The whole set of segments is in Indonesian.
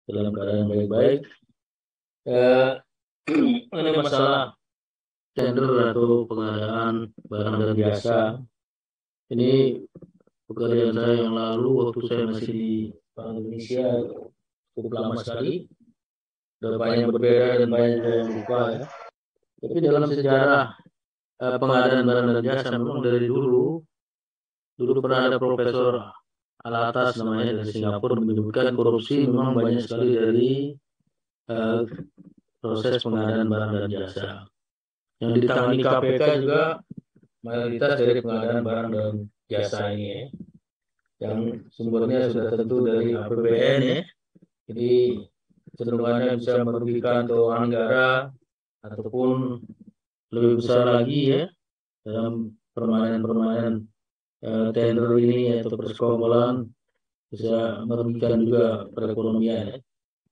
dalam keadaan baik-baik. Eh, ini masalah tender atau pengadaan barang dan jasa. Ini pekerjaan saya yang lalu waktu saya masih di Bank Indonesia cukup lama sekali. Ada banyak yang berbeda dan banyak yang lupa ya. Tapi dalam sejarah pengadaan barang dan jasa memang dari dulu pernah ada Profesor Alatas namanya dari Singapura menyebutkan korupsi memang banyak sekali dari eh, proses pengadaan barang dan jasa. Yang ditangani KPK juga mayoritas dari pengadaan barang dan jasa ini ya. Yang sumbernya sudah tentu dari APBN ya. Jadi cenderungannya bisa merugikan keuangan negara ataupun lebih besar lagi ya dalam permainan-permainan tender ini atau persekongkolan bisa merugikan juga perekonomian ya.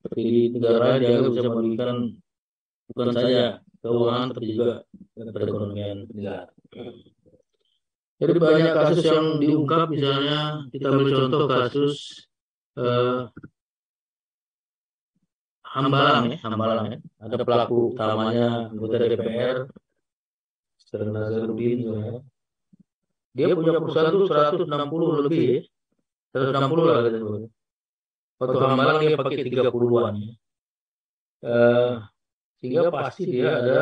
Tapi di negara lain dianggap bisa merugikan bukan saja keuangan tapi juga perekonomian negara. Jadi banyak kasus yang diungkap, misalnya kita ambil contoh kasus eh, Hambalang ya, Hambalang ya. Ada pelaku utamanya anggota DPR, Mr. Nazarudin ya. Dia punya perusahaan tuh 160 lebih ya, 160 lah gitu. Waktu Hambalang dia pakai 30-an ya. Eh, Sehingga pasti dia ada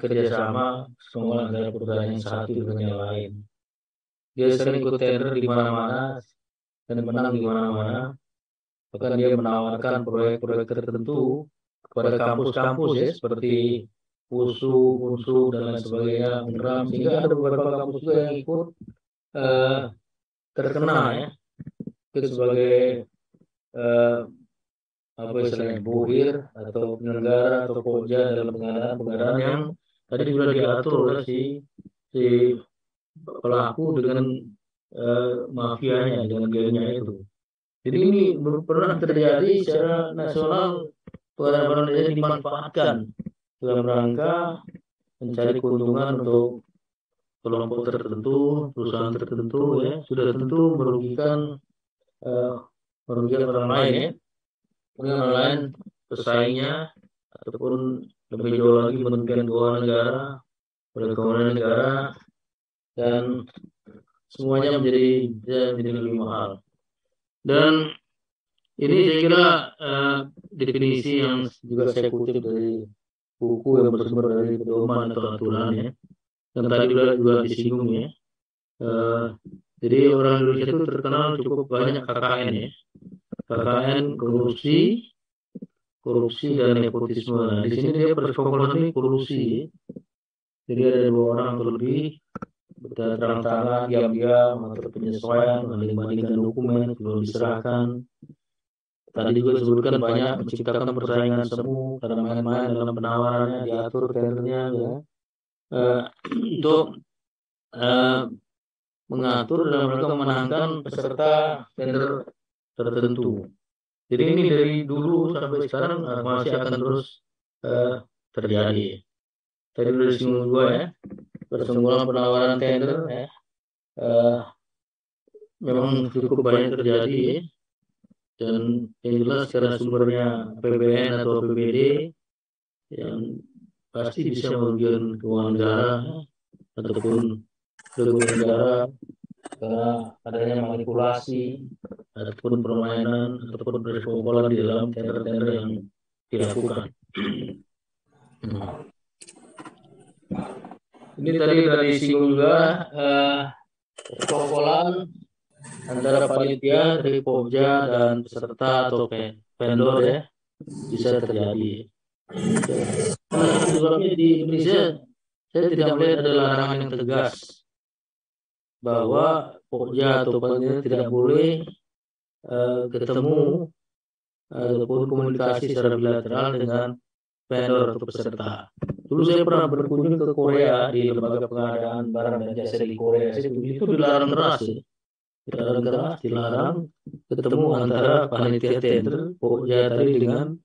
kerjasama semua antara perusahaan yang satu dengan yang lain. Dia sering ikut tender di mana-mana dan menang di mana-mana. Bahkan dia menawarkan proyek-proyek tertentu kepada kampus-kampus ya, seperti USU, UNSU, dan lain sebagainya, UNRAM, sehingga ada beberapa kampus juga yang ikut eh, terkena ya, itu sebagai eh, apa istilahnya buhir atau penyelenggara atau koja dalam pengadaan-pengadaan yang tadi sudah diatur oleh si pelaku dengan mafianya, dengan gengnya itu. Jadi ini pernah terjadi secara nasional, pengadaan ini dimanfaatkan dalam rangka mencari keuntungan untuk kelompok tertentu, perusahaan tertentu ya, sudah tentu eh, merugikan orang lain ya, merugikan orang lain pesaingnya ataupun lebih jauh lagi merugikan keuangan negara, perekonomian negara dan semuanya menjadi lebih mahal. Dan ini saya kira definisi yang juga saya kutip dari buku yang bersumber dari pedoman atau aturan ya, yang tadi juga disinggung ya. Eh, jadi orang Indonesia itu terkenal cukup banyak KKN ya, KKN korupsi, korupsi dan nepotisme. Nah, di sini dia persekongkolan ini korupsi. Jadi ada dua orang atau lebih terang-terangan, diam-diam atau penyesuaian, membanding-bandingkan dokumen belum diserahkan. Tadi juga disebutkan banyak menciptakan persaingan semu karena main-main dalam penawarannya, diatur tendernya ya. Eh, untuk eh, mengatur dalam rangka memenangkan peserta tender tertentu. Jadi ini dari dulu sampai sekarang masih akan terus eh, terjadi. Tadi sudah disinggung juga ya, persenggolan penawaran tender ya, eh, memang cukup banyak terjadi ya. Dan yang jelas karena sumbernya APBN atau APBD yang pasti bisa merugikan keuangan negara ataupun kerugian negara karena adanya manipulasi ataupun permainan ataupun persekongkolan di dalam tender-tender yang dilakukan. Ini tadi sudah disinggung juga persekongkolan antara panitia dari Pokja dan peserta atau vendor ya bisa terjadi. Sebabnya di Indonesia saya tidak melihat ada larangan yang tegas bahwa Pokja atau panitia tidak boleh ketemu ataupun komunikasi secara bilateral dengan vendor atau peserta. Dulu saya pernah berkunjung ke Korea di lembaga pengadaan barang dan jasa di Korea. Itu dilarang keras ya. Dilarang ketemu antara panitia tender Pokja tadi dengan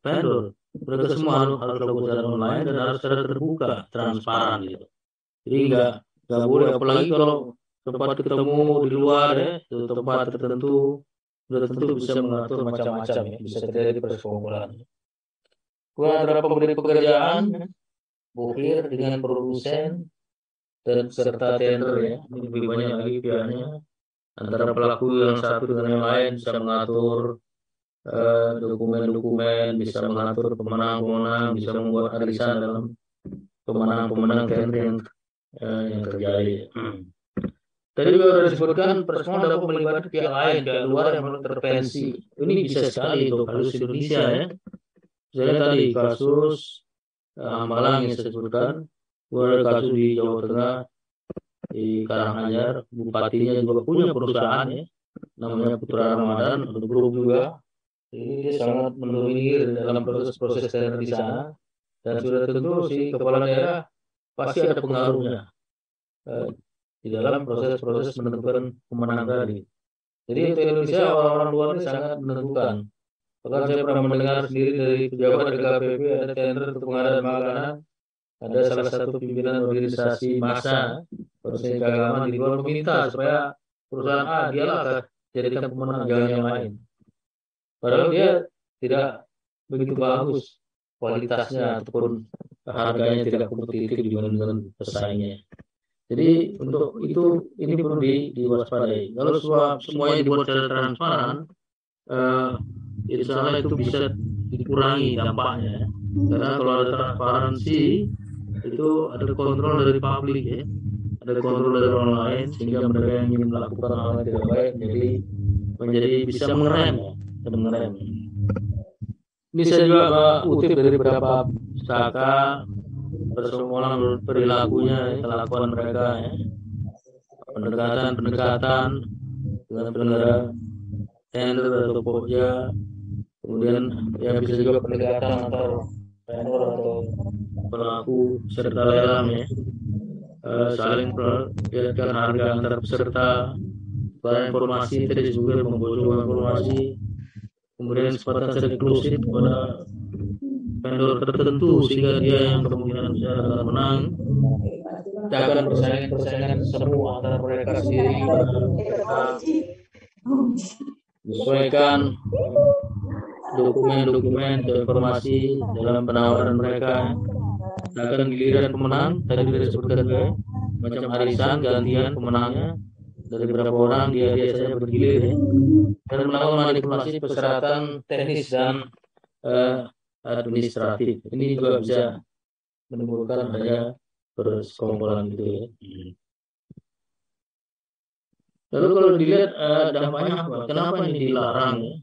vendor. Mereka semua harus lakukan secara online dan harus secara terbuka, transparan gitu. Jadi nggak boleh, apalagi kalau tempat ketemu di luar ya, tempat tertentu sudah tentu bisa mengatur macam-macam ya, bisa terjadi persekongkolan. Kemudian antara pemberi pekerjaan, bokir dengan produsen dan peserta tender ya, ini lebih banyak lagi pihaknya. Antara pelaku yang satu dengan yang lain bisa mengatur dokumen-dokumen, bisa mengatur pemenang-pemenang, bisa membuat arisan dalam pemenang-pemenang tender yang terjadi. Tadi juga sudah disebutkan persemua dapat melibatkan pihak lain, pihak luar yang mengintervensi. Ini bisa sekali untuk kasus Indonesia ya. Misalnya tadi kasus Hambalang yang saya sebutkan, ada kasus di Jawa Tengah, di Karanganyar, bupatinya juga punya perusahaan ya, namanya Putra Ramadan, ada grup juga. Jadi dia sangat mendominir dalam proses-proses tender di sana. Dan sudah tentu si kepala daerah pasti ada pengaruhnya di dalam proses-proses menentukan pemenang tadi. Jadi untuk Indonesia orang-orang luar ini sangat menentukan. Bahkan saya pernah mendengar sendiri dari pejabat DKPP ada tender untuk pengadaan makanan. Ada salah satu pimpinan organisasi massa, organisasi keagamaan di luar meminta supaya perusahaan A dialah akan jadikan pemenang, jangan yang lain. Padahal dia tidak begitu bagus kualitasnya ataupun harganya tidak kompetitif dibandingkan pesaingnya. Jadi untuk itu ini perlu diwaspadai. Kalau semuanya dibuat secara transparan, insya Allah itu bisa dikurangi dampaknya. Karena kalau ada transparansi, itu ada kontrol dari publik ya, ada kontrol dari orang lain, sehingga mereka yang ingin melakukan hal yang tidak baik menjadi bisa mengerem ya, bisa mengerem. Ini saya juga utip dari beberapa saka persoalan perilakunya, ya, kelakuan mereka ya, pendekatan dengan penyelenggara tender atau pokja, kemudian ya bisa juga pendekatan antar vendor atau pelaku serta lelang ya, saling perlihatkan harga antar peserta, informasi tadi juga membocorkan informasi, kemudian kesempatan eksklusif kepada vendor tertentu sehingga dia yang kemungkinan besar akan menang. Jangan persaingan semu antara mereka sendiri. Menyesuaikan dokumen-dokumen atau informasi dalam penawaran mereka. Akan giliran pemenang tadi sudah disebutkan juga macam arisan gantian pemenangnya dari beberapa orang dia biasanya bergilir ya, dan melakukan manipulasi persyaratan teknis dan administratif. Ini juga bisa menimbulkan adanya persekongkolan gitu ya. Lalu kalau dilihat dampaknya apa? Kenapa ini dilarang ya?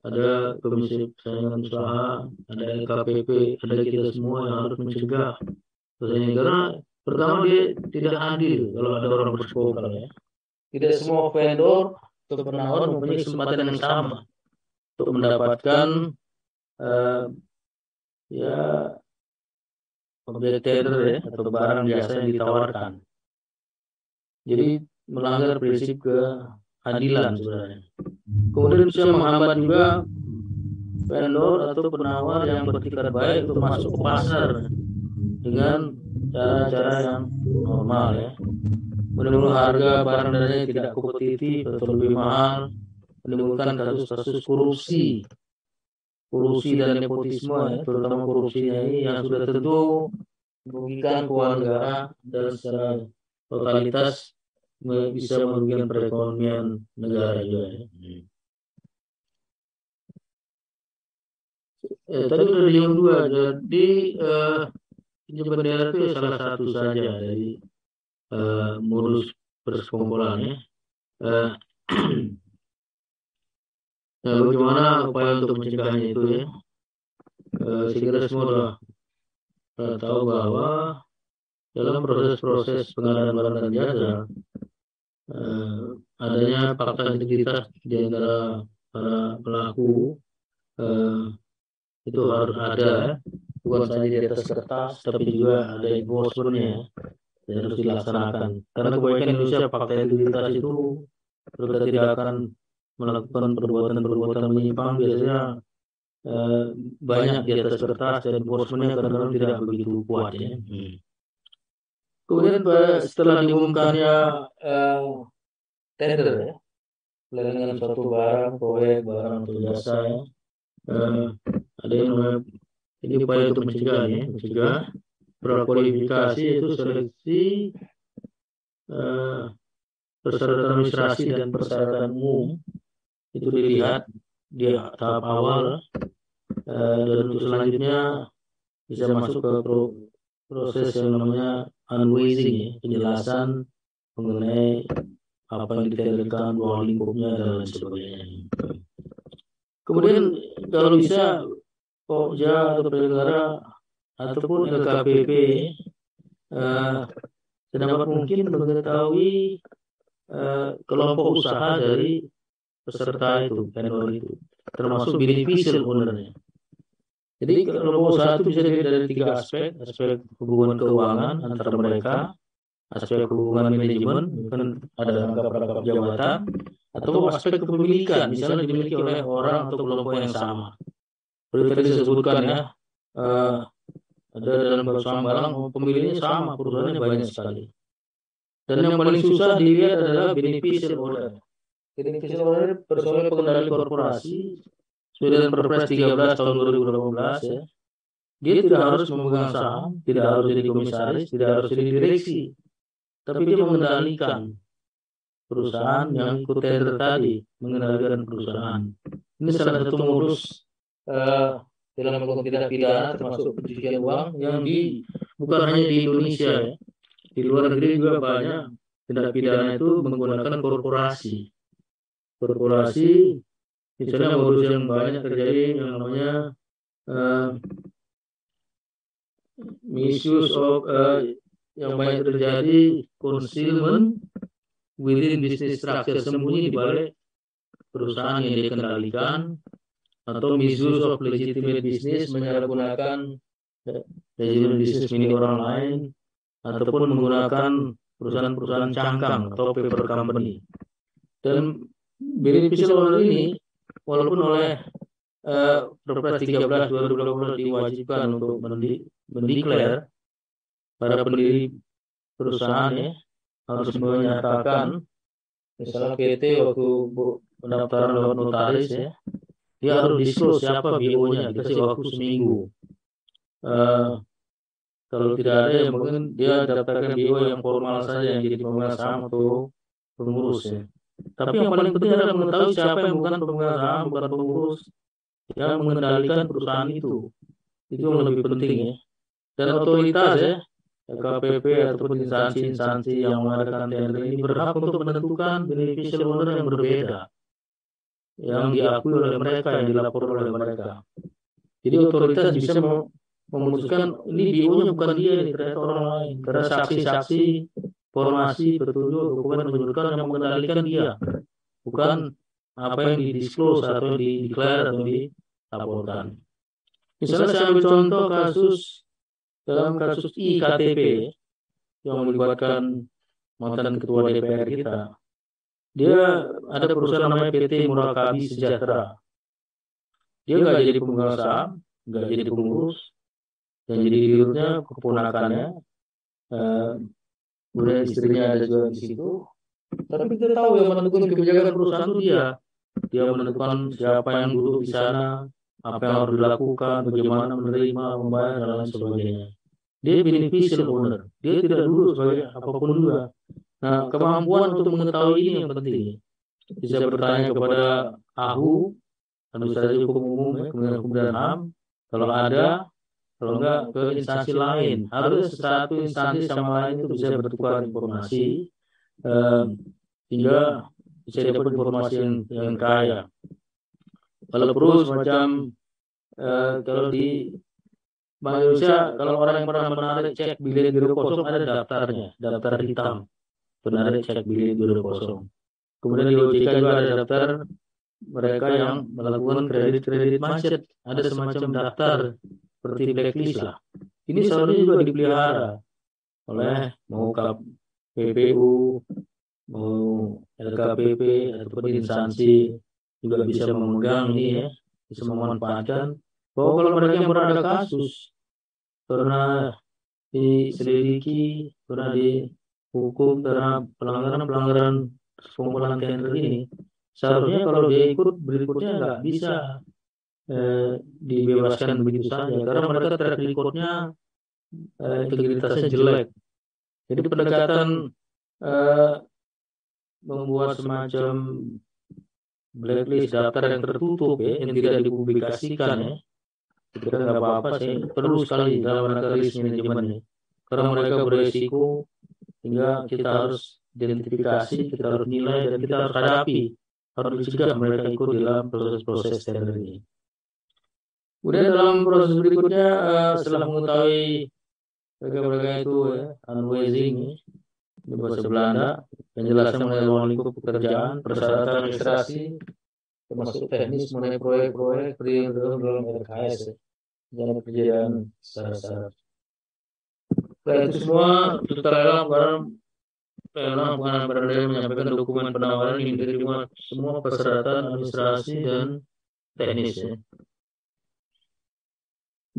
Ada Komisi Persaingan Usaha, ada LKPP, ada kita semua yang harus mencegah persaingan, karena pertama dia tidak adil kalau ada orang bersekongkol ya. Tidak semua vendor atau penawar mempunyai kesempatan yang sama untuk mendapatkan ya objek tender ya, atau barang jasa yang ditawarkan. Jadi melanggar prinsip keadilan sebenarnya. Kemudian bisa menghambat juga vendor atau penawar yang bertikat baik untuk masuk ke pasar dengan cara-cara yang normal ya. Menimbulkan harga barang dan yang tidak kompetitif atau lebih mahal, menimbulkan kasus-kasus korupsi dan nepotisme ya, terutama korupsinya ini yang sudah tentu merugikan keuangan negara dan secara totalitas bisa merugikan perekonomian negara juga ya. Tadi sudah diulang juga, jadi pinjaman daerah itu salah satu saja dari modus persekongkolan ya. Nah, bagaimana upaya untuk mencegahnya itu ya? Saya kira semua sudah tahu bahwa dalam proses-proses pengadaan barang dan jasa adanya fakta integritas di antara para pelaku itu harus ada, bukan saja di atas kertas tapi juga ada enforcement-nya yang harus dilaksanakan. Karena kebaikan Indonesia fakta integritas itu kita tidak akan melakukan perbuatan-perbuatan menyimpang, biasanya banyak di atas kertas dan enforcement-nya kadang-kadang tidak begitu kuat ya. Kemudian setelah diumumkannya tender ya, pelelangan suatu barang, proyek, barang atau jasa ya. Eh, ada yang namanya ini upaya untuk mencegah ya, mencegah prakualifikasi itu seleksi eh, persyaratan administrasi dan persyaratan umum itu dilihat di tahap awal dan untuk selanjutnya bisa masuk ke proses yang namanya unwasing ya, penjelasan mengenai apa yang didetailkan, ruang lingkupnya dan lain sebagainya. Kemudian kalau bisa Pokja atau penyelenggara ataupun LKPP eh, sedapat mungkin mengetahui kelompok usaha dari peserta itu, vendor itu, termasuk beneficial owner-nya. Jadi kelompok usaha itu bisa dilihat dari tiga aspek, aspek hubungan keuangan antara mereka, aspek hubungan manajemen, kan ada rangkap-rangkap jabatan, atau aspek kepemilikan, misalnya dimiliki oleh orang atau kelompok yang sama. Seperti tadi saya sebutkan ya, eh, ada dalam perusahaan barang pemiliknya sama, perusahaannya banyak sekali. Dan yang paling susah dilihat adalah beneficial owner. Beneficial owner personel pengendali korporasi sesuai dengan Perpres 13 tahun 2018 ya. Dia tidak harus memegang saham, tidak harus jadi komisaris, tidak harus jadi direksi, tapi dia mengendalikan perusahaan yang ikut tender tadi, mengendalikan perusahaan. Ini salah satu modus eh, dalam melakukan tindak pidana termasuk pencucian uang yang bukan hanya di Indonesia ya. Di luar negeri juga banyak tindak pidana itu menggunakan korporasi. Korporasi misalnya modus yang banyak terjadi yang namanya uh, misuse of yang banyak terjadi concealment within business structure, sembunyi di balik perusahaan yang dikendalikan, atau misuse of legitimate business, menyalahgunakan legitimate business milik orang lain, ataupun menggunakan perusahaan-perusahaan cangkang atau paper company. Dan beneficial owner ini walaupun oleh Perpres 13 2018 diwajibkan untuk mendeklar para pendiri perusahaan ya harus menyatakan, misalnya PT waktu pendaftaran lewat notaris ya, dia harus disclose siapa BO-nya, dikasih waktu seminggu. Kalau tidak ada ya mungkin dia daftarkan BO yang formal saja yang jadi pemegang saham atau pengurus ya. Tapi yang paling penting adalah mengetahui siapa yang bukan pemegang saham, bukan pengurus, yang mengendalikan perusahaan itu. Itu yang lebih penting ya. Dan otoritas ya, LKPP ataupun instansi-instansi yang mengadakan tender ini berhak untuk menentukan beneficial owner yang berbeda, yang diakui oleh mereka, yang dilaporkan oleh mereka. Jadi otoritas bisa memutuskan ini BO-nya bukan dia, ini ternyata orang lain. Karena saksi-saksi, formasi, petunjuk, dokumen menyebutkan yang mengendalikan dia, bukan apa yang didisclose atau dideklar atau dilaporkan. Misalnya saya ambil contoh dalam kasus IKTP yang melibatkan mantan ketua DPR kita. Dia ada perusahaan namanya PT Murakabi Sejahtera. Dia nggak jadi pemegang saham, nggak jadi pengurus, yang jadi dirutnya keponakannya, kemudian istrinya ada juga di situ. Tapi kita tahu yang menentukan kebijakan perusahaan itu dia. Dia menentukan siapa yang duduk di sana, apa yang harus dilakukan, bagaimana menerima, membayar, dan lain sebagainya. Dia beneficial owner. Dia tidak duduk sebagai apapun juga. Nah, kemampuan untuk mengetahui ini yang penting. Bisa bertanya kepada AHU, Administrasi Hukum Umum, ya, Kementerian Hukum dan HAM, kalau ada, kalau enggak ke instansi lain. Harus satu instansi sama lain itu bisa bertukar informasi, sehingga bisa dapat informasi yang kaya. Kalau perlu semacam kalau di Bank Indonesia, kalau orang yang pernah menarik cek bilet giro kosong ada daftarnya, daftar hitam penarik cek bilet giro kosong. Kemudian di OJK juga ada daftar mereka yang melakukan kredit macet, ada semacam daftar seperti blacklist lah. Ini seharusnya juga dipelihara oleh mau KPPU, mau LKPP ataupun instansi juga bisa memegang ini ya, bisa memanfaatkan. Bahwa kalau mereka yang pernah ada kasus, pernah diselidiki, pernah dihukum karena pelanggaran pengumpulan tender ini, seharusnya kalau dia ikut berikutnya nggak bisa dibebaskan begitu saja karena mereka track recordnya integritasnya jelek. Jadi pendekatan eh, membuat semacam blacklist daftar yang tertutup ya, yang tidak dipublikasikan ya. Kira nggak apa-apa sih, perlu sekali dalam rangka risk management ya. Karena mereka beresiko, hingga kita harus identifikasi, kita harus nilai, dan kita harus hadapi, harus dicegah mereka ikut dalam proses-proses tender ini. Kemudian dalam proses berikutnya, setelah mengetahui mereka-mereka itu ya, unwasing ya, di bahasa Belanda, penjelasan mengenai ruang lingkup pekerjaan, persyaratan administrasi, termasuk teknis mengenai proyek-proyek yang dalam RKS ya, dalam kejadian secara setelah itu semua sukarela lelang pengadaan barang yang menyampaikan dokumen penawaran yang diterima semua persyaratan administrasi dan teknis ya.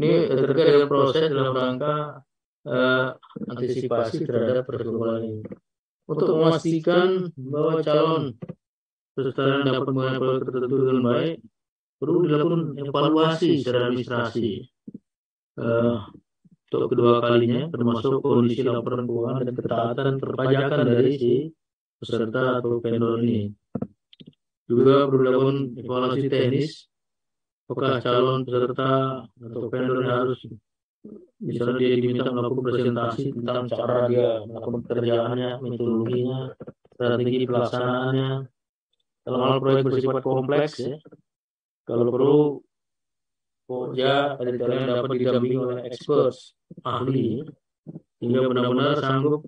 Ini terkait dengan proses dalam rangka antisipasi terhadap persoalan ini. Untuk memastikan bahwa calon peserta dapat mengenai proyek tertentu dengan baik, perlu dilakukan evaluasi secara administrasi. Untuk kedua kalinya, termasuk kondisi laporan keuangan dan ketaatan perpajakan dari si peserta atau vendor ini. Juga perlu dilakukan evaluasi teknis, apakah calon peserta atau vendor harus, misalnya dia diminta melakukan presentasi tentang cara dia melakukan pekerjaannya, metodologinya, strategi pelaksanaannya. Dalam hal proyek bersifat kompleks ya, kalau perlu ada kalian dapat didampingi oleh expert ahli hingga benar-benar sanggup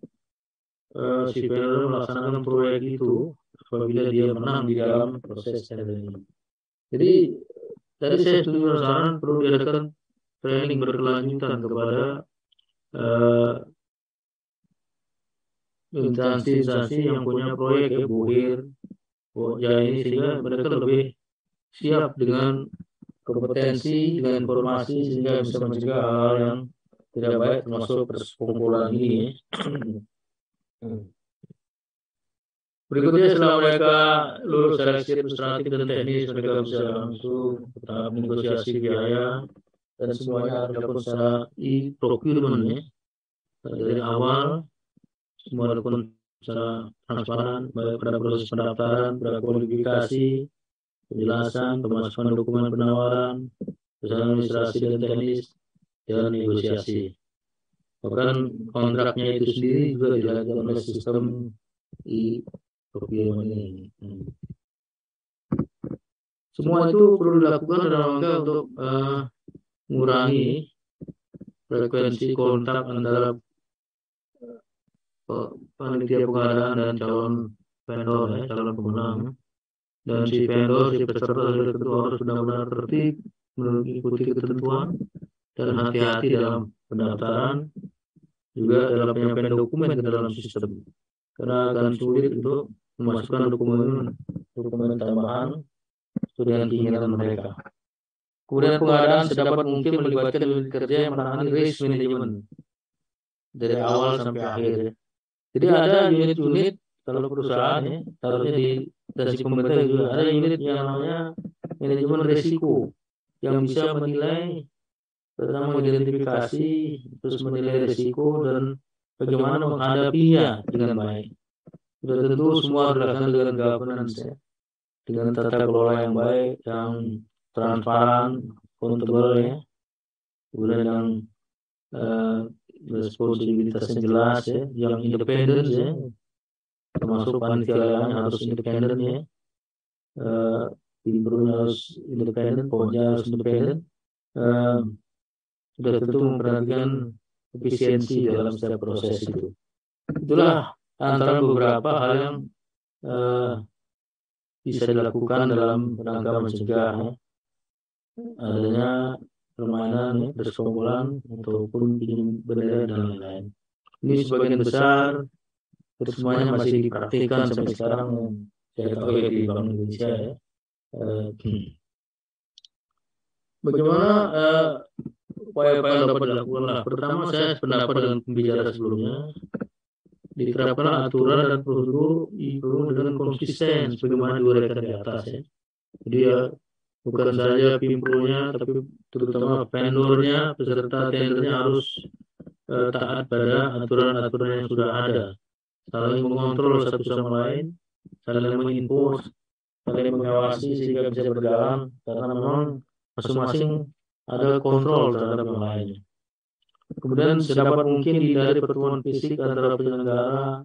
si vendor melaksanakan proyek itu apabila dia menang di dalam proses tender ini. Jadi tadi saya setuju saran perlu diadakan training berkelanjutan kepada instansi-instansi yang punya proyek ya, Bohir, ini sehingga mereka lebih siap dengan kompetensi, dengan informasi sehingga bisa mencegah hal yang tidak baik termasuk persekongkolan ini. Berikutnya setelah mereka lulus seleksi administratif dan teknis, mereka bisa langsung ke tahap negosiasi biaya dan semuanya harus dilakukan secara e-procurement ya. Dari awal semua dilakukan secara transparan, baik pada proses pendaftaran, pada kualifikasi, penjelasan, pemasukan dokumen penawaran, pesanan administrasi dan teknis, dan negosiasi. Bahkan kontraknya itu sendiri juga dilakukan oleh sistem e-procurement ini. Semua itu perlu dilakukan dalam rangka untuk mengurangi frekuensi kontak antara panitia pengadaan dan calon vendor ya, calon pemenang. Dan si vendor, si peserta tentu harus benar-benar tertib, mengikuti ketentuan dan hati-hati dalam pendaftaran, juga dalam penyampaian dokumen ke dalam sistem. Karena akan sulit untuk memasukkan dokumen tambahan sesuai dengan keinginan mereka. Kemudian pengadaan sedapat mungkin melibatkan unit kerja yang menangani risk management dari awal sampai akhir. Jadi ada unit-unit kalau perusahaan ya, harusnya di instansi pemerintah juga ada unit yang namanya manajemen risiko yang bisa menilai, pertama mengidentifikasi, terus menilai risiko dan bagaimana menghadapinya dengan baik. Sudah tentu semua dilakukan dengan governance ya, dengan tata kelola yang baik, yang transparan, akuntabel ya, kemudian yang responsibilitasnya jelas ya, yang independen ya, termasuk panitia lelang harus independen ya, timbrun harus independen, pokoknya harus independen. Sudah tentu memperhatikan efisiensi dalam setiap proses itu. Itulah antara beberapa hal yang bisa dilakukan dalam rangka mencegah ya, adanya permainan ya, persekongkolan ataupun pinjam bendera dan lain-lain. Ini sebagian besar, terus semuanya masih dipraktikkan sampai sekarang. Saya tahu ya di Bank Indonesia ya. Bagaimana upaya-upaya yang dapat dilakukan lah. Pertama, saya sependapat dengan pembicara sebelumnya diterapkan aturan dan prosedur dengan konsisten sebagaimana diuraikan di atas ya. Jadi ya bukan saja pimpronya, tapi terutama vendornya, peserta tendernya harus taat pada aturan-aturan yang sudah ada, saling mengontrol satu sama lain, saling menginforce, saling mengawasi sehingga bisa berjalan, karena memang masing-masing ada kontrol terhadap yang lainnya. Kemudian sedapat mungkin dihindari pertemuan fisik antara penyelenggara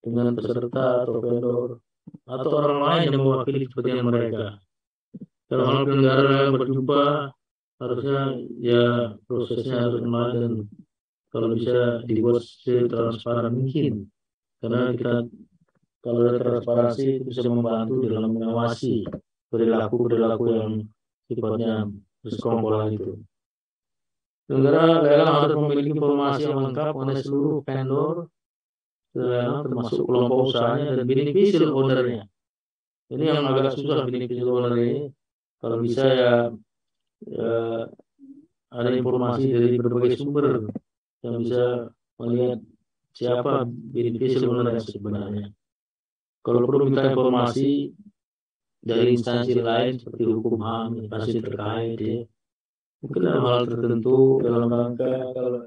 dengan peserta atau vendor atau orang lain yang mewakili kepentingan mereka. Kalau hal penyelenggara yang berjumpa, harusnya ya prosesnya harus online dan kalau bisa dibuat setransparan mungkin. Karena kita kalau ada transparansi itu bisa membantu dalam mengawasi perilaku-perilaku yang sifatnya bersekongkolan itu. Penyelenggara lelang harus memiliki informasi yang lengkap mengenai seluruh vendor lelang termasuk kelompok usahanya dan beneficial owner-nya. Ini yang agak susah beneficial owner ini. Kalau bisa ya, ada informasi dari berbagai sumber yang bisa melihat siapa beneficial owner yang sebenarnya. Kalau perlu minta informasi dari instansi lain seperti hukum HAM, instansi terkait ya. Mungkin dalam hal tertentu dalam rangka kalau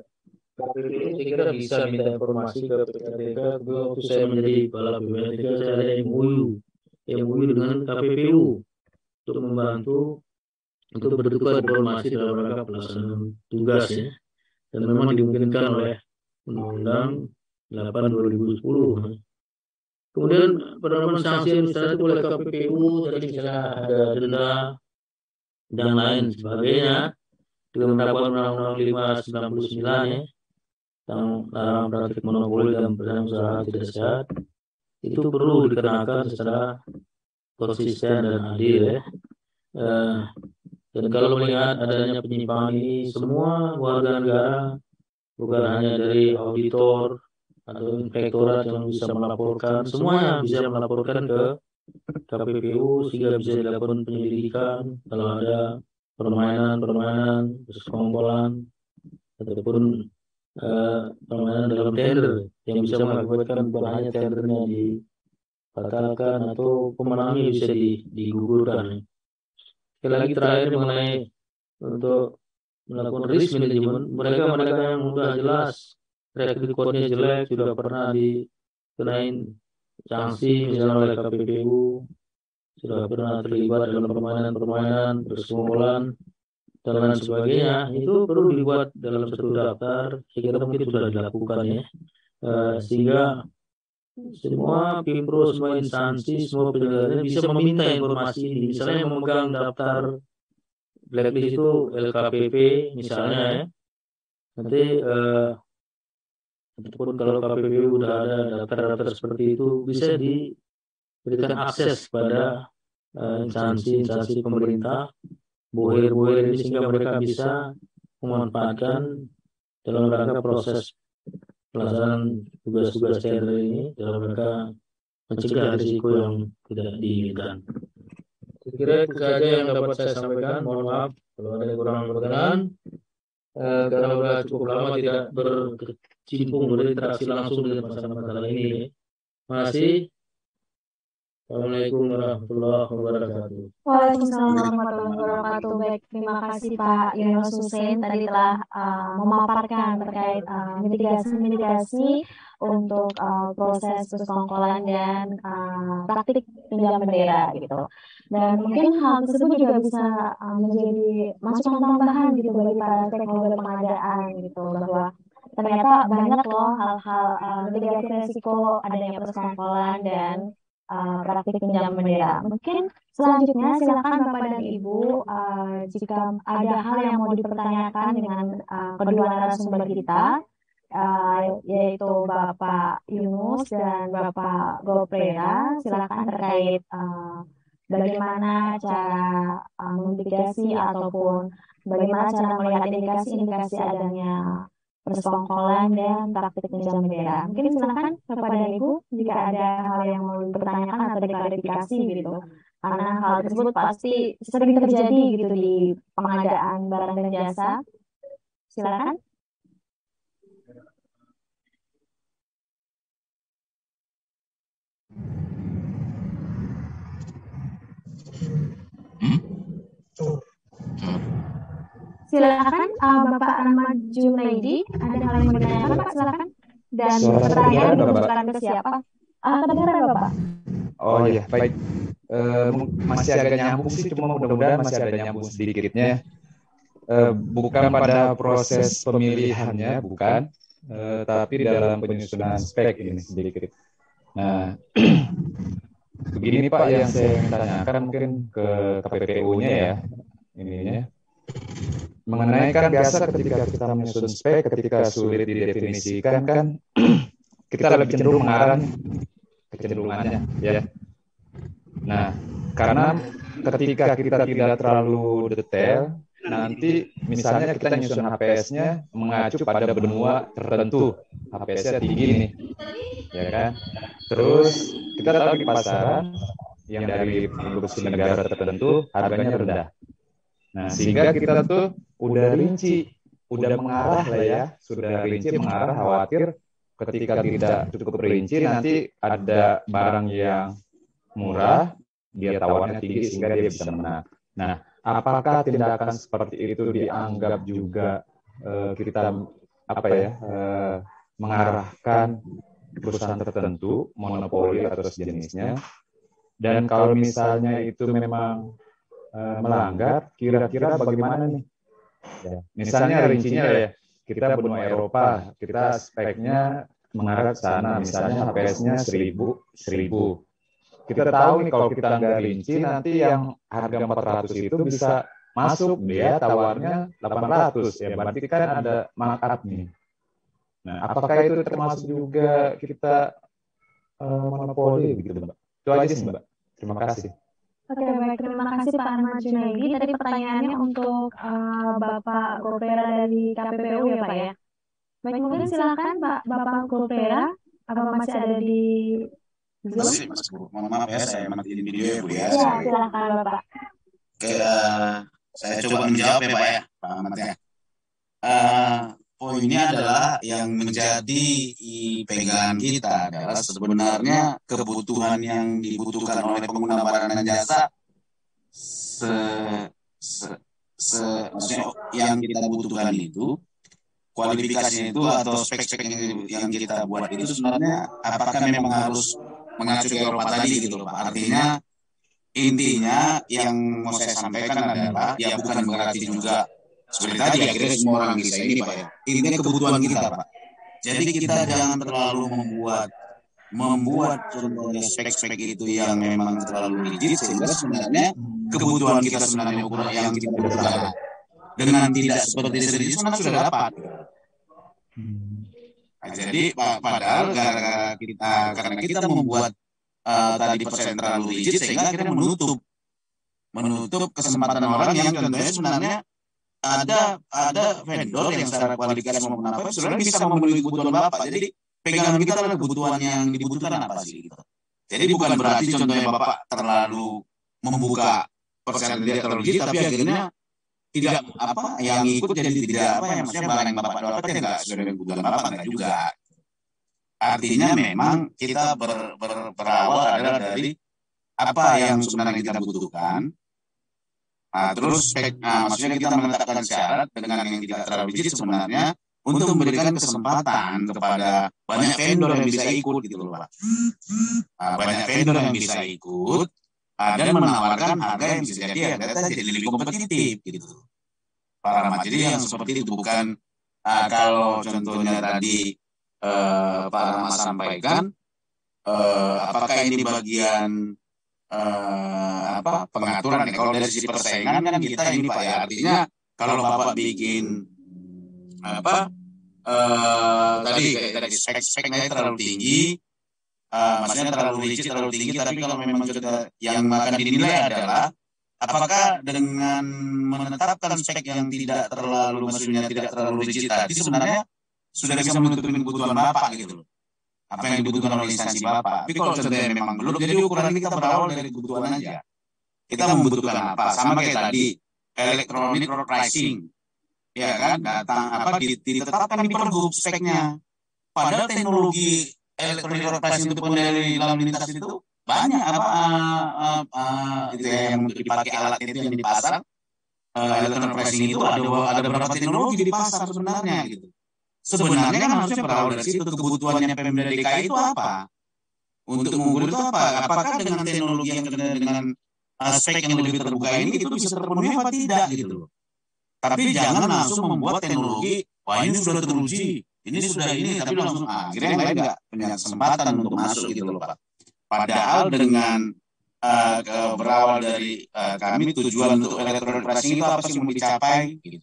KPPU saya kira bisa minta informasi ke PPATK. Waktu saya menjadi kepala PPATK saya ada MOU dengan KPPU untuk membantu untuk bertukar informasi dalam rangka pelaksanaan tugas ya. Dan memang dimungkinkan oleh Undang-Undang 8 2010. Kemudian penerapan sanksi administratif oleh KPPU tadi misalnya ada denda dan lain sebagainya dengan menerapkan Undang-Undang 599 ya tentang larangan praktik monopoli dan persaingan usaha tidak sehat, itu perlu dikenakan secara konsisten dan adil ya. Dan kalau melihat adanya penyimpangan ini, semua warga negara bukan hanya dari auditor atau inspektorat yang bisa melaporkan, semuanya bisa melaporkan ke KPPU sehingga bisa dilakukan penyelidikan kalau ada permainan-permainan, persekongkolan ataupun permainan dalam tender yang bisa mengakibatkan bukan hanya tendernya dibatalkan atau pemenangnya bisa digugurkan. Sekali lagi terakhir mengenai untuk melakukan risk management, mereka yang sudah jelas track recordnya jelek, sudah pernah dikenain sanksi misalnya oleh KPPU, sudah pernah terlibat dalam permainan-permainan, persekongkolan dan lain sebagainya, itu perlu dibuat dalam satu daftar. Saya kira mungkin sudah dilakukan ya, sehingga semua Pimpro, semua instansi, semua penyelenggara bisa meminta informasi ini. Misalnya memegang daftar blacklist itu LKPP misalnya ya. Nanti ataupun kalau KPPU udah ada daftar-daftar seperti itu bisa diberikan akses pada instansi-instansi pemerintah, bohir-bohir ini sehingga mereka bisa memanfaatkan dalam rangka proses pelaksanaan tugas-tugas tender ini dalam rangka mencegah risiko yang tidak diinginkan. Saya kira itu saja yang dapat saya sampaikan. Mohon maaf kalau ada yang kurang berkenan. Karena sudah cukup lama tidak berkecimpung berinteraksi langsung dengan masalah-masalah ini. Terima kasih. Assalamualaikum warahmatullahi wabarakatuh. Waalaikumsalam warahmatullahi wabarakatuh. Baik, terima kasih Pak Yunus Hussein tadi telah memaparkan terkait mitigasi-mitigasi untuk proses persekongkolan dan praktik pinjam bendera gitu. Dan mungkin hal tersebut juga bisa menjadi masukan tambahan gitu bagi para stakeholder pengadaan gitu, bahwa ternyata banyak loh hal-hal mitigasi resiko adanya persekongkolan dan praktik pinjam bendera. Mungkin selanjutnya silakan Bapak dan Ibu jika ada hal yang mau dipertanyakan dengan kedua narasumber kita, yaitu Bapak Yunus dan Bapak Goprera, silakan terkait bagaimana cara memitigasi ataupun bagaimana cara melihat indikasi-indikasi adanya persekongkolan dan praktik pinjam bendera. Mungkin silakan Bapak dan Ibu jika ada hal yang mau dipertanyakan atau diklarifikasi gitu. Karena hal tersebut pasti sering terjadi gitu di pengadaan barang dan jasa. Silakan. Silakan Bapak Ahmad Junaidi, ada hal yang mau ditanyakan Pak, silakan. Dan Suara saya pertanyaan kedengaran, Bapak? ditujukan ke siapa? Kedengaran Bapak? Oh iya, baik. Masih agak nyambung sih, cuma mudah-mudahan masih ada nyambung sedikitnya. Bukan pada proses pemilihannya, bukan, tapi dalam penyusunan spek ini sedikit. Nah, begini Pak, yang saya ingin tanyakan mungkin ke KPPU-nya ya, ininya. Mengenai kan biasa ketika kita menyusun spek, ketika sulit didefinisikan kan, kita lebih cenderung mengarah kecenderungannya, ya. Nah, karena ketika kita tidak terlalu detail, nanti misalnya kita nyusun HPS-nya mengacu pada benua tertentu, HPS-nya tinggi nih, ya kan? Terus kita tahu di pasaran yang dari produksi negara tertentu harganya rendah. Nah, sehingga kita tuh udah rinci, udah mengarah lah ya, sudah rinci mengarah, khawatir ketika tidak cukup rinci nanti ada barang yang murah, dia tawarnya tinggi sehingga dia bisa menang. Nah, apakah tindakan seperti itu dianggap juga kita mengarahkan perusahaan tertentu, monopoli atau sejenisnya? Dan kalau misalnya itu memang melanggar, kira-kira bagaimana nih? Ya. Misalnya rincinya ya, kita benua Eropa, kita speknya mengarah ke sana, misalnya HPS-nya 1000. Kita tahu nih kalau kita nggak rinci, nanti yang harga 400 itu bisa masuk, dia tawarnya 800, ya berarti kan ada markup nih. Nah, apakah itu termasuk juga kita monopoli gitu, Mbak? Itu aja sih, Mbak. Terima kasih. Oke, baik. Terima kasih Pak Ahmad Junaidi. Tadi pertanyaannya untuk Bapak Gopera dari KPPU ya Pak ya. Baik, mungkin silakan Bapak Gopera. Apa masih ada di Zoom? Masih, Mas Bu. Mohon maaf ya, saya matiin video ya Bu ya. Ya, silakan Bapak. Oke, saya coba menjawab ya Pak ya, Pak Ahmad ya. Poinnya adalah yang menjadi pegangan kita adalah sebenarnya kebutuhan yang dibutuhkan oleh pengguna barang dan jasa maksudnya yang kita butuhkan itu, kualifikasinya itu atau spek-spek yang kita buat itu sebenarnya apakah memang harus mengacu ke Eropa tadi gitu loh Pak. Artinya intinya yang mau saya sampaikan adalah ya bukan berarti juga seperti tadi akhirnya semua orang bisa ini Pak ya. Intinya kebutuhan kita Pak. Jadi kita jangan terlalu membuat contohnya spek-spek itu yang memang terlalu rigid sehingga sebenarnya kebutuhan kita sebenarnya ukuran yang kita butuhkan dengan tidak seperti serius sebenarnya sudah dapat. Nah, jadi padahal karena kita membuat tadi persen terlalu rigid sehingga akhirnya menutup kesempatan orang yang contohnya sebenarnya ada vendor yang secara kualifikasi maupun apa sebenarnya bisa memenuhi kebutuhan Bapak. Jadi pegangan kita adalah kebutuhan yang dibutuhkan apa sih gitu. Jadi bukan berarti contohnya Bapak terlalu membuka persen dia terlalu rigid tapi akhirnya tidak yang ikut jadi tidak maksudnya barang yang Bapak dapat ya nggak sesuai dengan kebutuhan Bapak enggak juga. Artinya memang kita berawal adalah dari apa yang sebenarnya kita butuhkan. Terus maksudnya kita menetapkan syarat dengan yang tidak terlalu rigid sebenarnya untuk memberikan kesempatan kepada banyak vendor yang bisa ikut gitu loh Pak. Banyak vendor yang bisa ikut dan menawarkan harga yang bisa jadi jadi lebih kompetitif gitu. Pak Rahmat. Jadi yang seperti itu bukan kalau contohnya tadi Pak Rahmat sampaikan apakah ini bagian pengaturan kalau dari sisi persaingan kan kita ini Pak ya artinya kalau Bapak bikin tadi spek-speknya terlalu tinggi maksudnya terlalu rigid terlalu tinggi tapi kalau memang sudah yang akan dinilai adalah apakah dengan menetapkan spek yang tidak terlalu maksudnya tidak terlalu rigid tadi sebenarnya sudah bisa menutupi kebutuhan Bapak gitu loh. Apa yang dibutuhkan oleh instansi Bapak. Tapi kalau contohnya memang belum, jadi ukuran kita berawal dari kebutuhan aja. Kita membutuhkan apa? Sama kayak tadi, electronic road pricing. Ya kan, ditetapkan di pergub speknya. Padahal teknologi elektronik operasi untuk pengendali lalu lintas itu banyak itu ya, yang untuk dipakai alat itu yang dipasang. Elektronik operasi itu ada beberapa teknologi di pasar sebenarnya gitu. Sebenarnya kan harusnya berawal dari situ, kebutuhannya Pemda DKI itu apa? Untuk mengukur itu apa? Apakah dengan teknologi yang dengan spek yang lebih terbuka ini itu bisa terpenuhi apa tidak gitu. Tapi jangan langsung membuat teknologi, wah ini sudah teruji, ini sudah ini, tapi langsung akhirnya yang lain nggak punya kesempatan untuk masuk gitu loh Pak. Padahal dengan berawal dari kami tujuan untuk elektronik pricing itu apa sih mau dicapai? Gitu.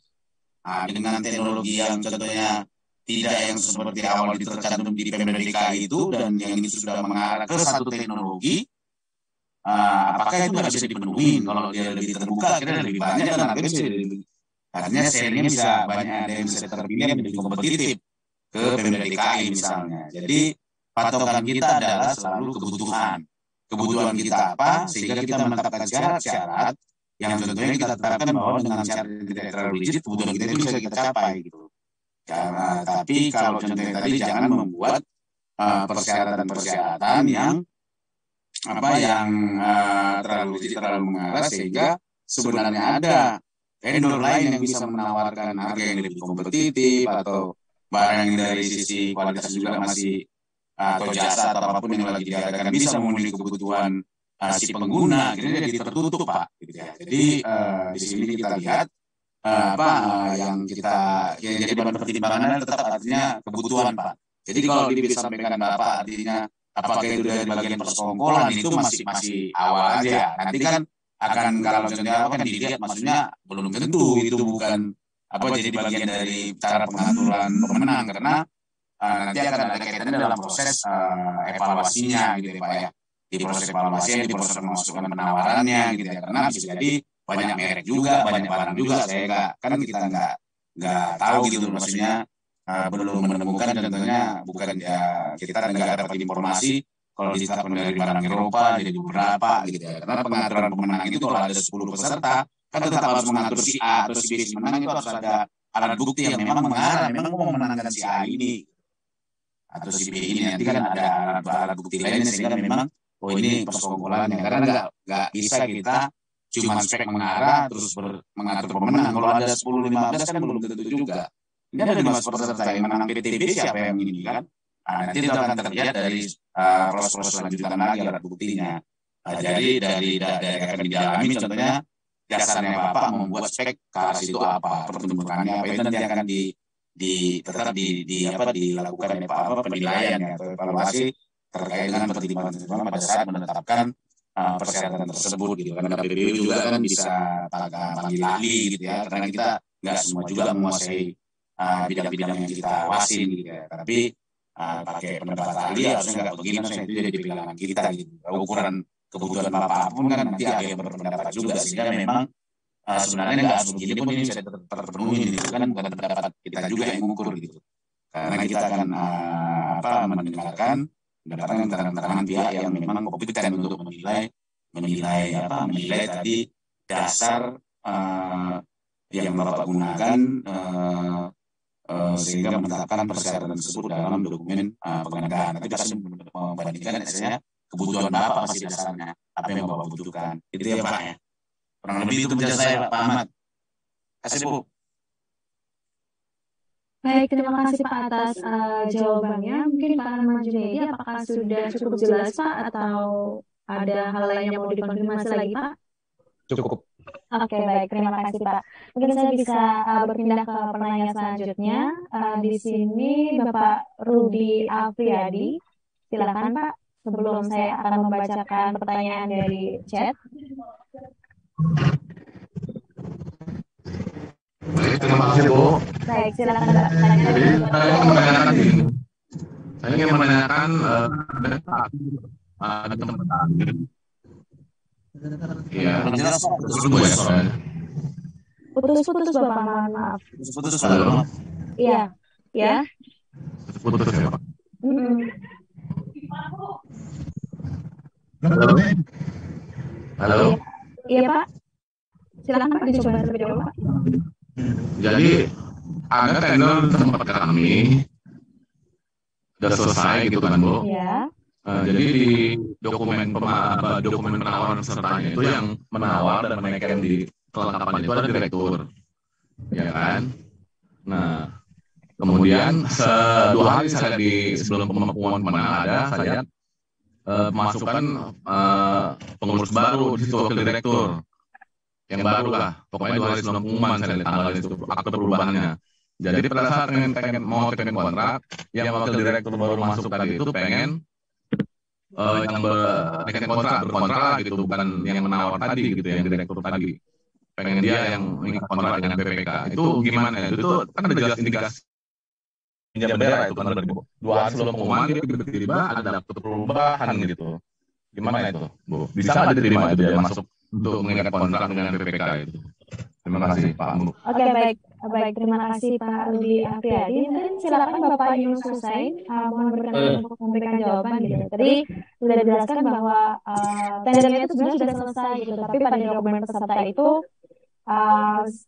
Nah, dengan teknologi yang contohnya tidak yang seperti awal tercantum di Pemda DKI itu dan yang ini sudah mengarah ke satu teknologi, apakah itu nggak bisa dipenuhi? Kalau dia lebih terbuka, akhirnya lebih banyak dan harganya bisa artinya sharingnya bisa banyak, ada yang bisa terpilih yang lebih kompetitif ke Pemda DKI misalnya. Jadi patokan kita adalah selalu kebutuhan. Kebutuhan kita apa? Sehingga kita menetapkan syarat-syarat yang tentunya kita tetapkan bahwa dengan syarat yang tidak terlalu rigid, kebutuhan kita itu bisa kita capai gitu. Karena tapi kalau contohnya tadi jangan membuat persyaratan-persyaratan yang terlalu rigid, terlalu mengarah sehingga sebenarnya ada vendor lain yang bisa menawarkan harga yang lebih kompetitif atau barang yang dari sisi kualitas juga masih atau jasa atau apapun yang lagi diadakan bisa memenuhi kebutuhan si pengguna, akhirnya jadi tertutup Pak. Gitu ya. Jadi di sini kita lihat yang jadi bahan pertimbangan tetap artinya kebutuhan Pak. Jadi kalau disampaikan Bapak artinya apakah itu dari bagian persekongkolan itu masih awal aja. Nanti kan akan kalau misalnya kan dilihat maksudnya belum tentu itu bukan jadi bagian dari cara pengaturan pemenang karena nanti akan ada kaitannya dalam proses evaluasinya gitu ya Pak ya. Di proses evaluasi, di proses memasukkan penawarannya gitu ya. Karena bisa jadi banyak merek juga, banyak barang juga. Kita nggak tahu gitu maksudnya belum menemukan dan tentunya bukan ya kita nggak dapat informasi kalau ditetapkan dari barang Eropa jadi beberapa gitu ya. Karena pengaturan pemenang itu kalau ada 10 peserta kan tetap harus mengatur si A atau si B si menang itu harus ada alat bukti yang memang mengarah, memang mau memenangkan si A ini atau si B ini. Nanti kan ada alat bukti lainnya sehingga memang ini persekongkolannya. Karena nggak bisa kita cuma spek mengarah terus mengatur pemenang. Kalau ada 10-15 kan belum tentu juga. Ini ada 15 peserta yang menang PTB siapa yang ini kan? Nanti itu akan terlihat dari proses lanjutan lagi alat buktinya. Jadi dari akan didalami contohnya dasarnya Bapak membuat spek ke arah situ apa, pertumbuhannya apa itu nanti akan tetap dilakukan penilaian atau evaluasi terkait dengan pertimbangan pada saat menetapkan persyaratan tersebut gitu. Karena KPPU juga kan bisa panggil ahli gitu ya, karena kita nggak semua juga menguasai bidang-bidang yang kita awasin gitu ya. Tapi pakai pendapat ahli harusnya nggak begini, harusnya itu jadi pilihan kita gitu. Ukuran kebutuhan Bapak pun kan nanti ada yang berpendapat juga sehingga memang sebenarnya nggak harus begini pun ini bisa terpenuhi gitu kan, bukan pendapat kita juga yang mengukur gitu. Karena kita akan mendengarkan keterangan pihak yang memang kompeten untuk menilai tadi dasar yang Bapak gunakan sehingga menetapkan persyaratan tersebut dalam dokumen pengadaan. Nanti pasti membandingkan misalnya kebutuhan Bapak masih dasarnya apa yang Bapak butuhkan. Itu ya Pak ya. Kurang lebih itu penjelasan saya Pak Ahmad. Kasih Bu. Baik, terima kasih Pak atas jawabannya. Mungkin Pak Arman Junaidi, apakah sudah cukup jelas Pak atau ada hal lain yang mau dikonfirmasi lagi Pak? Cukup. Oke, baik. Terima kasih Pak. Mungkin saya bisa berpindah ke pertanyaan selanjutnya. Di sini Bapak Rudi Afriyadi. Silakan Pak, sebelum saya akan membacakan pertanyaan dari chat. Baik, terima kasih Bu. Baik, silakan Pak. Jadi saya ingin menanyakan ada tempat iya, putus-putus Bapak, mohon maaf. Putus Pak. Iya, ya. Putus ya Pak. Halo. Iya Pak. Silakan Pak dicoba terlebih dahulu Pak. Jadi ada tender tempat kami udah selesai gitu kan, Bu. Ya. Jadi di dokumen penawaran pesertanya itu yang menawar dan menaikkan di kelengkapan itu ada direktur, ya kan? Nah, kemudian 2 hari saya di sebelum pengumuman pemenang saya lihat pemasukan pengurus baru di situ, wakil direktur yang baru lah. Pokoknya 2 hari sebelum pengumuman saya lihat tanggal itu akte perubahannya. Jadi pada saat pengen kontrak, yang wakil direktur baru masuk tadi itu pengen yang berkontrak gitu, bukan yang menawar tadi gitu, yang direktur tadi. Pengen dia yang mengikat kontrak dengan PPK. Itu gimana ya? Itu kan ada jelas indikasi pinjam bendera itu kan 2 hari sebelum pengumuman dia tiba-tiba ada perubahan gitu. Gimana itu, Bu? Bisa nggak diterima itu dia masuk untuk mengikat kontrak dengan PPK itu? Terima kasih, Pak Bu. Oke, baik. Terima kasih Pak Rudi Afriyadi. Mungkin silakan Bapak Yunus Husain, mohon berkenan untuk memberikan jawaban gitu. Tadi sudah dijelaskan bahwa tendernya itu sebenarnya sudah selesai gitu, tapi pada dokumen peserta itu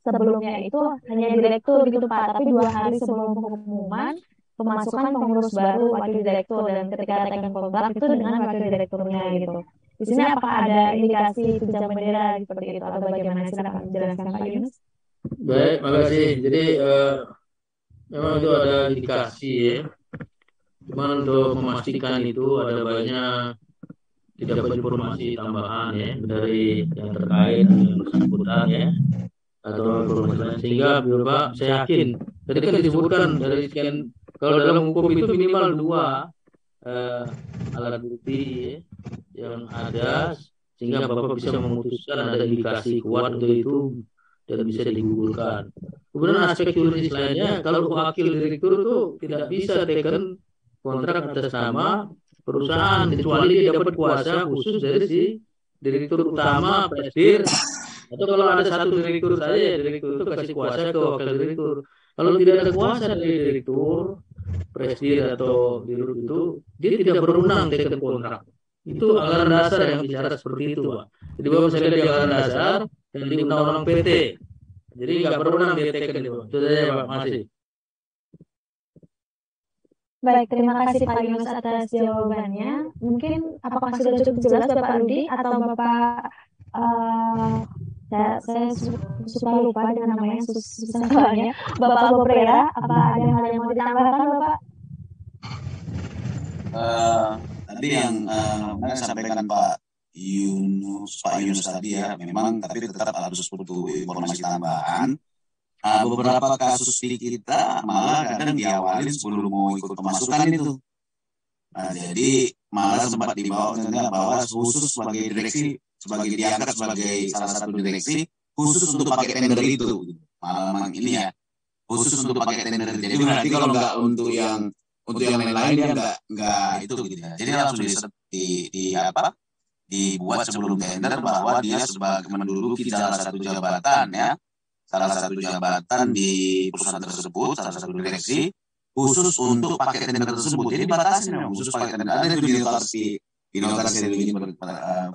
sebelumnya itu hanya direktur gitu Pak, tapi 2 hari sebelum pengumuman pemasukan pengurus baru wakil direktur, dan ketika tekan kontrak itu dengan wakil direkturnya gitu. Di sini apakah ada indikasi pinjam bendera seperti itu atau bagaimana? Silakan jelaskan Pak Yunus. Baik, makasih. Jadi memang itu ada indikasi ya. Cuman untuk memastikan itu ada banyak didapat informasi tambahan ya dari yang terkait yang bersangkutan ya, atau informasi lain, sehingga Bapak saya yakin tadi kan disebutkan dari sekian, kalau dalam hukum itu minimal 2 alat bukti ya, yang ada, sehingga Bapak bisa memutuskan ada indikasi kuat untuk itu dan bisa digugurkan. Kemudian aspek yuridis lainnya, kalau wakil direktur itu tidak bisa taken kontrak atas nama perusahaan kecuali dia dapat kuasa khusus dari si direktur utama, presidir, atau kalau ada satu direktur saja, direktur itu kasih kuasa ke wakil direktur. Kalau tidak ada kuasa dari direktur, presidir atau dirut itu, dia tidak berwenang taken kontrak. Itu anggaran dasar yang bicara seperti itu, Pak. Jadi Bapak bisa lihat di anggaran dasar dan di undang-undang PT. Jadi nggak berwenang dia taken itu. Itu saja Pak, masih. Baik, terima kasih Pak Yunus atas jawabannya. Mungkin apakah sudah cukup jelas Bapak Rudi atau Bapak saya suka lupa dengan namanya, susah soalnya. Bapak Boprera, apa ada hal yang mau ditambahkan Bapak? Tadi yang sampaikan Pak Yunus tadi ya, memang tapi tetap harus butuh informasi tambahan. Beberapa kasus di kita malah kadang diawali sebelum mau ikut pemasukan itu. Jadi malah sempat dibawa bahwa khusus sebagai direksi, sebagai diangkat sebagai salah satu direksi khusus untuk pakai tender itu. Malah ini ya, khusus untuk pakai tender. Jadi berarti kalau nggak untuk yang lain-lain dia nggak itu gitu ya. Jadi langsung dibuat sebelum tender bahwa dia sebagai menduduki salah satu jabatan ya. Salah satu jabatan di perusahaan tersebut, salah satu direksi khusus untuk pakai tender tersebut. Jadi dibatasi memang khusus pakai tender. Ada itu di notasi ini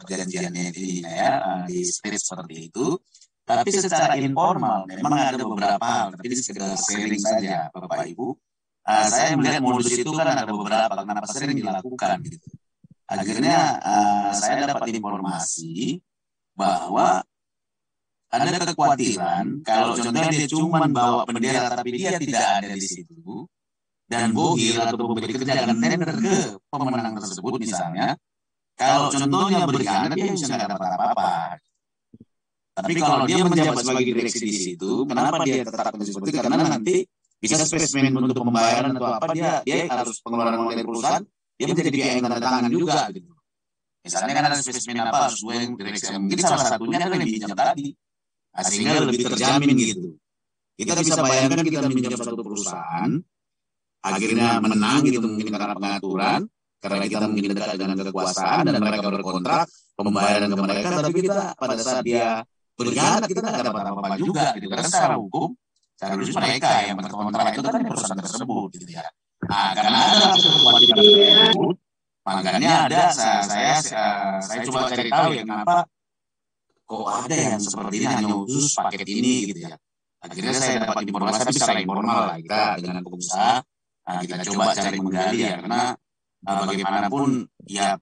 perjanjiannya ini ya, di state seperti itu. Tapi secara informal memang ada beberapa hal. Tapi ini sekedar sharing saja Bapak Ibu. Saya melihat modus itu kan ada beberapa, kenapa sering dilakukan gitu. Akhirnya saya dapat informasi bahwa ada kekhawatiran kalau contohnya dia cuma bawa bendera tapi dia tidak ada di situ dan bohir atau memberi kerjaan tender ke pemenang tersebut misalnya, kalau contohnya berkhianat dia bisa nggak dapat apa-apa. Tapi kalau dia menjabat sebagai direksi di situ, kenapa dia tetap seperti itu? Karena nanti bisa spesimen untuk pembayaran atau apa dia harus pengeluaran dari perusahaan, dia menjadi pihak yang tanda tangan juga gitu. Misalnya kan ada spesimen apa harus gue yang direksi, mungkin salah satunya adalah yang pinjam tadi. Sehingga lebih terjamin gitu. Kita bisa bayangkan kita minjam satu perusahaan, akhirnya menang gitu mungkin karena pengaturan, karena kita mungkin dekat dengan kekuasaan dan mereka berkontrak pembayaran ke mereka, tapi kita pada saat dia berkhianat kita nggak dapat apa-apa juga gitu. Karena secara hukum seharusnya mereka yang berkontrak itu kan perusahaan tersebut gitu ya. Nah, karena ada kekhawatiran tersebut, makanya ada saya coba cari tahu ya kenapa kok ada yang seperti ini hanya khusus paket ini gitu ya. Akhirnya saya dapat informasi tapi secara informal lah, kita dengan pengusaha kita coba cari menggali ya, karena bagaimanapun ya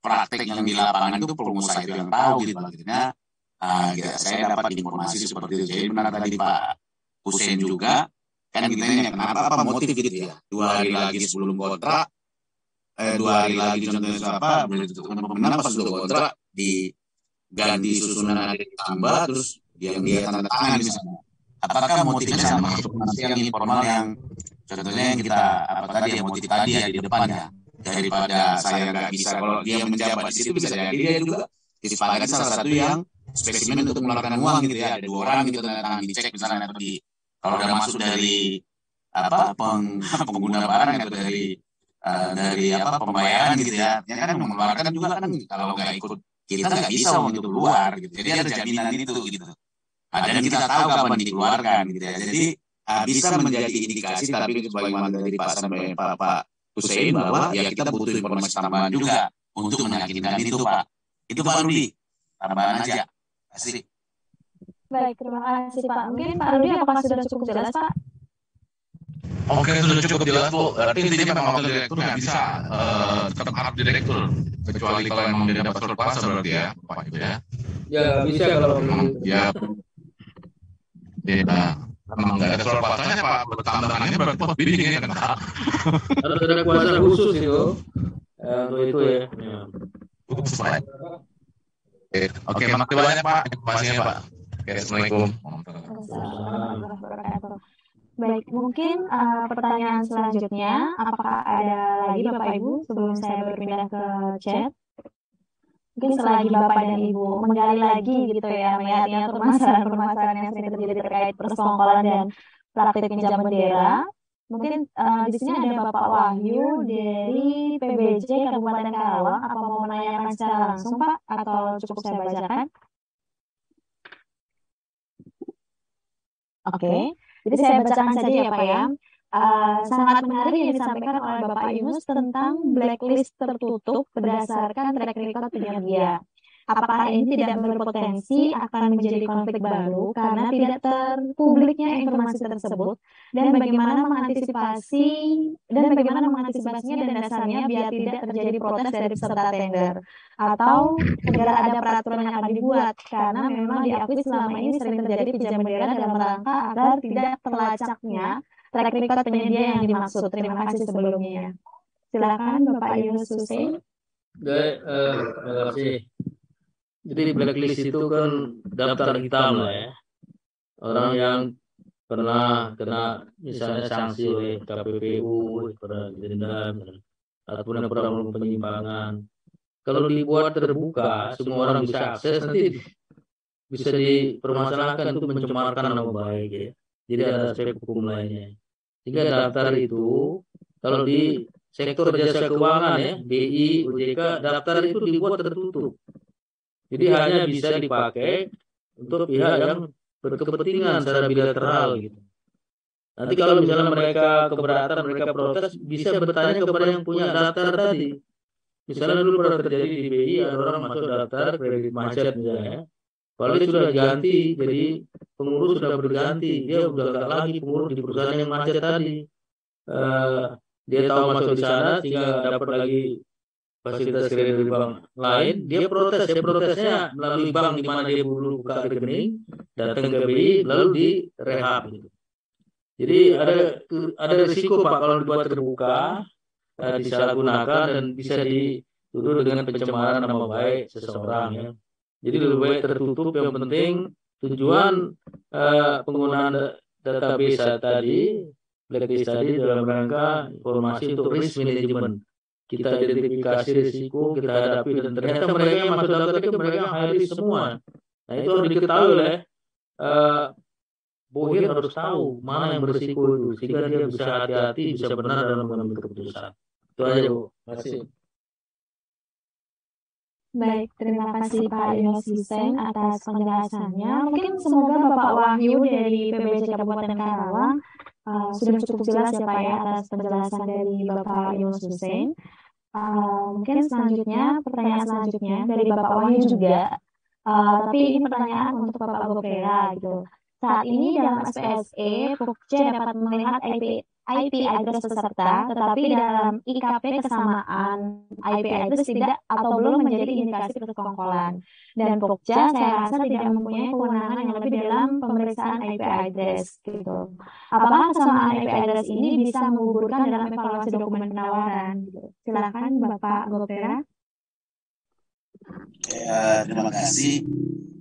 praktek yang di lapangan itu pengusaha itu yang tahu gitu. Akhirnya saya dapat informasi seperti itu. Jadi benar tadi Pak Hussein juga, kan kita ini kenapa, apa motif gitu ya. 2 hari lagi sebelum kontrak, 2 hari lagi contohnya apa, boleh ditentukan pemenang pas sudah kontrak, diganti susunan ada ditambah, terus yang dia tanda tangan misalnya. Apakah motifnya sama masih yang informal yang contohnya yang kita apa tadi ya motif tadi ya di depan ya, daripada saya nggak bisa kalau dia menjabat di situ bisa jadi dia juga disepakati salah satu yang spesimen untuk mengeluarkan uang gitu ya, ada 2 orang gitu tanda tangan dicek misalnya atau kalau udah masuk dari apa pengguna barang atau dari apa pembayaran gitu ya, kan mengeluarkan juga kan kalau nggak ikut kita nggak bisa uang itu keluar gitu, jadi ada jaminan itu gitu. Dan kita tahu kapan dikeluarkan gitu ya. Jadi bisa menjadi indikasi, tapi sebagaimana dari Pak sampai Pak Hussein bahwa ya kita butuh informasi tambahan juga untuk meyakinkan itu Pak. Itu Pak Rudi, tambahan aja. Asik. Baik, terima kasih Pak. Mungkin Pak Rudi apakah sudah cukup jelas Pak? Oke, sudah cukup jelas Bu. Berarti intinya memang wakil direktur nggak bisa tetap harap direktur, kecuali kalau memang dia dapat surat kuasa berarti ya, Pak itu ya. Ya nggak bisa kalau ya. Ya, memang nggak ada surat kuasanya Pak. Tambahannya berarti Pak bidding ya kan? harus ada kuasa khusus itu. Untuk itu ya. Khusus Pak. Oke, makasih banyak Pak informasinya Pak. Oke, Assalamualaikum. Baik, mungkin pertanyaan selanjutnya, apakah ada lagi Bapak Ibu sebelum saya berpindah ke chat? Mungkin selagi Bapak dan Ibu menggali lagi gitu ya, melihatnya permasalahan-permasalahan yang sering terjadi terkait persekongkolan dan praktik pinjam bendera. Mungkin di sini ada Bapak Wahyu dari PBJ Kabupaten Karawang. Apa mau menanyakan secara langsung Pak, atau cukup saya bacakan? Oke, jadi saya bacakan saja ya Pak ya. Sangat menarik yang disampaikan oleh Bapak Yunus tentang blacklist tertutup berdasarkan track record penyedia. Apakah ini tidak berpotensi akan menjadi konflik baru karena tidak terpubliknya informasi tersebut, dan bagaimana mengantisipasinya dan dasarnya biar tidak terjadi protes dari peserta tender, atau segera ada peraturan yang akan dibuat, karena memang diakui selama ini sering terjadi pinjam bendera dalam rangka agar tidak terlacaknya track record penyedia yang dimaksud. Terima kasih sebelumnya. Silakan Bapak Yunus Hussein. Terima kasih. Jadi blacklist itu kan daftar hitam lah ya. Orang yang pernah kena misalnya sanksi oleh KPPU, pernah didenda, ataupun yang pernah melakukan penyimpangan. Kalau dibuat terbuka, semua orang bisa akses, nanti bisa dipermasalahkan untuk mencemarkan nama baik ya. Jadi ada aspek hukum lainnya. Jika daftar itu, kalau di sektor jasa keuangan ya, BI, OJK, daftar itu dibuat tertutup. Jadi hanya bisa dipakai untuk pihak yang berkepentingan secara bilateral gitu. Nanti kalau misalnya mereka keberatan, mereka protes, bisa bertanya kepada yang punya daftar tadi. Misalnya dulu pernah terjadi di BI, ada orang masuk daftar kredit macet misalnya. Kalau dia sudah diganti, jadi pengurus sudah berganti, dia sudah nggak lagi pengurus di perusahaan yang macet tadi. Dia tahu masuk di sana sehingga dapat lagi fasilitas kredit dari bank lain, dia protes. Protesnya melalui bank di mana dia dulu buka rekening, datang ke BI lalu direhab gitu. Jadi ada risiko Pak kalau dibuat terbuka, disalahgunakan dan bisa dituduh dengan pencemaran nama baik seseorang ya. Jadi lebih baik tertutup. Yang penting tujuan penggunaan database tadi, blacklist tadi dalam rangka informasi untuk risk management. Kita identifikasi risiko, kita hadapi, dan ternyata mereka yang masuk daftar itu mereka high risk semua. Nah itu harus diketahui oleh Bohir, harus tahu mana yang berisiko itu, sehingga dia bisa hati-hati, bisa benar dalam mengambil keputusan. Itu aja Bu. Terima kasih. Baik, terima kasih Pak Yunus Hussein atas penjelasannya. Mungkin semoga Bapak Wahyu dari PBJ Kabupaten Karawang sudah cukup jelas ya Pak ya atas penjelasan dari Bapak Yunus Hussein. Mungkin selanjutnya, pertanyaan selanjutnya dari Bapak Wahyu juga, tapi ini pertanyaan untuk Bapak Gopera gitu. Saat ini dalam SPSE, Pokja dapat melihat IP address peserta, tetapi dalam IKP kesamaan IP address tidak atau belum menjadi indikasi persekongkolan. Dan Pokja saya rasa tidak mempunyai kewenangan yang lebih dalam pemeriksaan IP address gitu. Apakah kesamaan IP address ini bisa menggugurkan dalam evaluasi dokumen penawaran? Gitu. Silakan Bapak Gopera. Ya, terima kasih.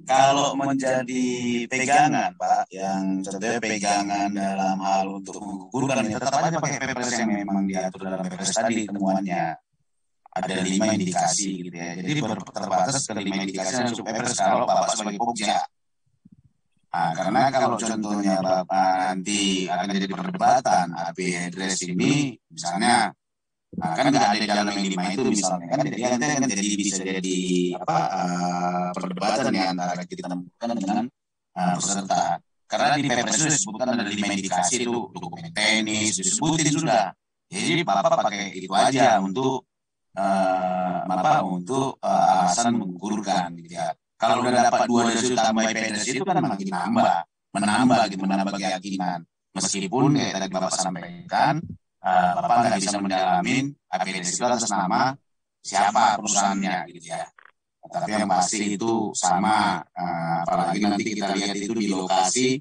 Kalau menjadi pegangan, Pak, yang contohnya pegangan dalam hal untuk menggugurkan, ya tetap aja pakai Perpres yang memang diatur dalam Perpres tadi temuannya. Ada 5 indikasi gitu ya. Jadi terbatas ke 5 indikasi yang masuk Perpres kalau Bapak sebagai Pokja. Nah, karena kalau contohnya Bapak nanti akan jadi perdebatan IP address ini, misalnya, nah, kan nggak ada di dalam yang 5 itu misalnya kan, jadi nanti kan jadi bisa jadi perdebatan ya antara kita temukan dengan peserta. Karena di Perpres itu disebutkan ada 5 indikasi itu dokumen teknis disebutin sudah. Jadi Bapak pakai itu aja untuk alasan menggugurkan gitu ya. Kalau udah dapat 2 dari situ tambah IPDS itu kan makin menambah keyakinan. Meskipun kayak tadi Bapak sampaikan, Bapak nggak bisa mendalamin IPDS itu atas nama siapa perusahaannya gitu ya. Tapi yang pasti itu sama, apalagi nanti kita lihat itu di lokasi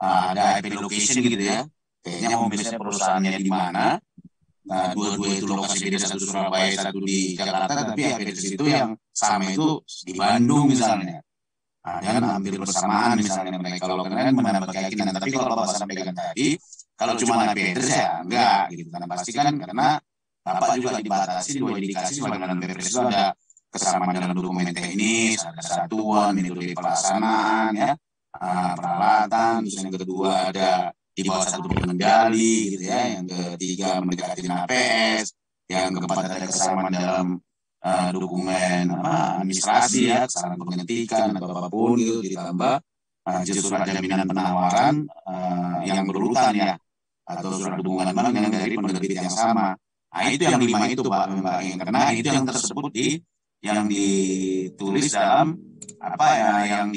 ada IP location gitu ya. Kayaknya home base-nya perusahaannya di mana. Nah, dua-dua itu lokasi beda, satu Surabaya, satu di Jakarta, tapi IP itu yang sama itu di Bandung misalnya. Nah, dan hampir bersamaan misalnya mereka, kalau kalian menambah keyakinan. Tapi kalau Bapak sampaikan tadi, kalau cuma IP address ya enggak gitu kan. Pasti kan karena Bapak juga dibatasi 2 indikasi sebagaimana Perpres itu ada kesamaan dalam dokumen teknis, ada satuan, metode pelaksanaan ya, peralatan, terus yang kedua ada di bawah satu pengendali gitu ya, yang ketiga mendekati APS, yang keempat ada kesamaan dalam dokumen administrasi ya, kesalahan pengetikan atau apapun gitu, ditambah surat jaminan penawaran yang berurutan ya, atau surat dukungan bank yang dari penerbit yang sama. Nah, itu yang 5 itu Pak, karena itu yang tersebut yang ditulis dalam yang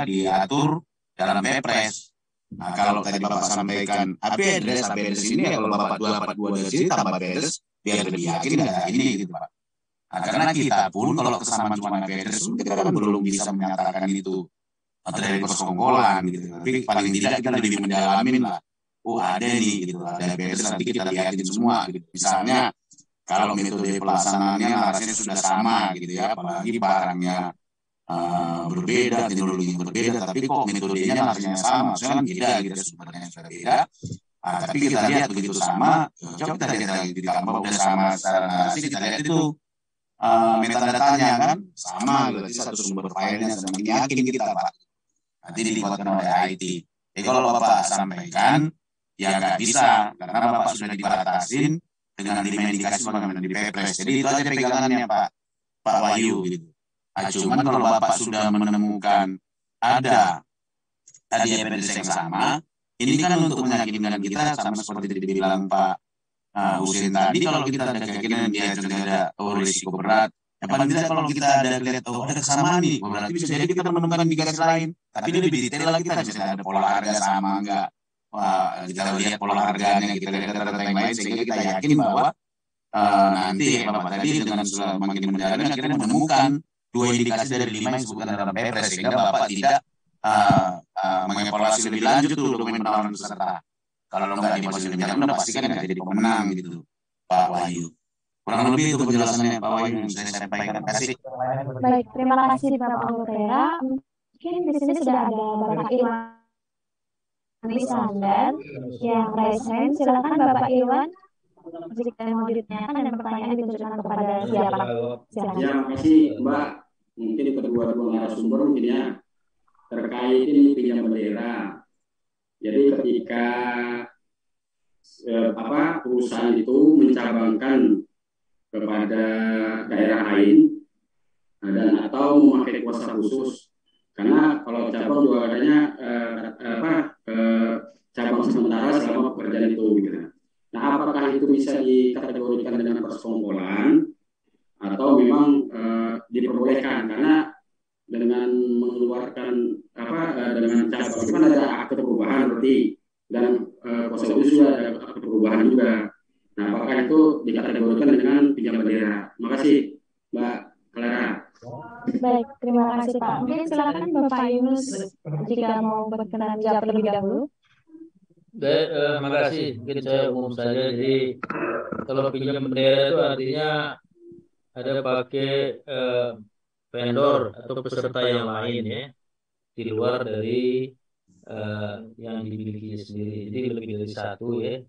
diatur dalam Perpres. Nah, kalau tadi Bapak sampaikan IP address ini ya, kalau Bapak dapat 2 dari sini tambah address biar lebih yakin ada ini gitu Pak. Nah, karena kita pun kalau kesamaan cuma IP address kita kan belum bisa menyatakan itu dari persekongkolan gitu. Tapi paling tidak kita lebih mendalamin lah. Oh, ada nih gitu, ada IP address, nanti kita lihatin semua gitu. Misalnya kalau metode pelaksanaannya narasinya sudah sama gitu ya, apalagi barangnya berbeda, teknologi berbeda, tapi kok metodenya narasinya sama, soalnya kan beda gitu, sumbernya sudah beda. Tapi kita lihat begitu sama, coba kita lihat lagi ditambah udah sama secara narasi, kita lihat itu metadatanya kan sama, berarti satu sumber filenya, semakin yakin kita Pak. Nanti dibuatkan oleh IT. Jadi kalau Bapak sampaikan, ya nggak bisa, karena Bapak sudah dibatasin dengan 5 indikasi bagaimana di Perpres. Jadi itu aja pegangannya Pak Wahyu gitu. Nah, cuman kalau Bapak sudah menemukan ada tadi IPDS yang sama, ini kan untuk meyakinkan kita sama seperti dibilang Pak Husin tadi, kalau kita ada keyakinan dia ada risiko berat, yang paling tidak kalau kita ada lihat ada kesamaan nih, berarti bisa jadi kita menemukan indikasi lain, tapi lebih detail lagi kita bisa ada pola harga sama enggak. Kita lihat pola harganya, kita lihat data-data yang lain sehingga kita yakin bahwa nanti Bapak tadi dengan semakin mendalami akhirnya menemukan 2 indikasi dari 5 yang disebutkan dalam Perpres, sehingga Bapak tidak mengevaluasi lebih lanjut tuh dokumen penawaran peserta. Kalau nggak dievaluasi lebih lanjut, pasti kan nggak jadi pemenang gitu, Pak Wahyu. Kurang lebih itu penjelasannya Pak Wahyu yang saya sampaikan. Terima kasih. Baik, terima kasih Bapak Gopera. Mungkin di sini sudah ada Bapak Irwan Iskandar yang raise hand. Silakan Bapak Irwan. Jika mau ditanyakan dan pertanyaan ditujukan kepada siapa? Silakan. Ya, terima kasih Mbak. Mungkin kedua narasumber mungkin ya terkait ini pinjam bendera. Jadi ketika perusahaan itu mencabangkan kepada daerah lain dan atau memakai kuasa khusus, karena kalau cabang juga adanya cabang sementara selama pekerjaan itu gitu. Nah, apakah itu bisa dikategorikan dengan persekongkolan atau memang diperbolehkan? Karena dengan mengeluarkan dengan cabang itu kan ada akte perubahan berarti, dan kuasa khusus juga perubahan juga. Nah, apakah itu dikategorikan dengan pinjam bendera? Terima kasih, Mbak Clara. Baik, terima kasih Pak. Mungkin silakan Bapak Yunus jika mau berkenan jawab terlebih dahulu. Baik, terima kasih. Mungkin saya umum saja. Jadi kalau pinjam bendera itu artinya ada pakai vendor atau peserta yang lain ya, di luar dari yang dimiliki sendiri. Jadi lebih dari satu ya.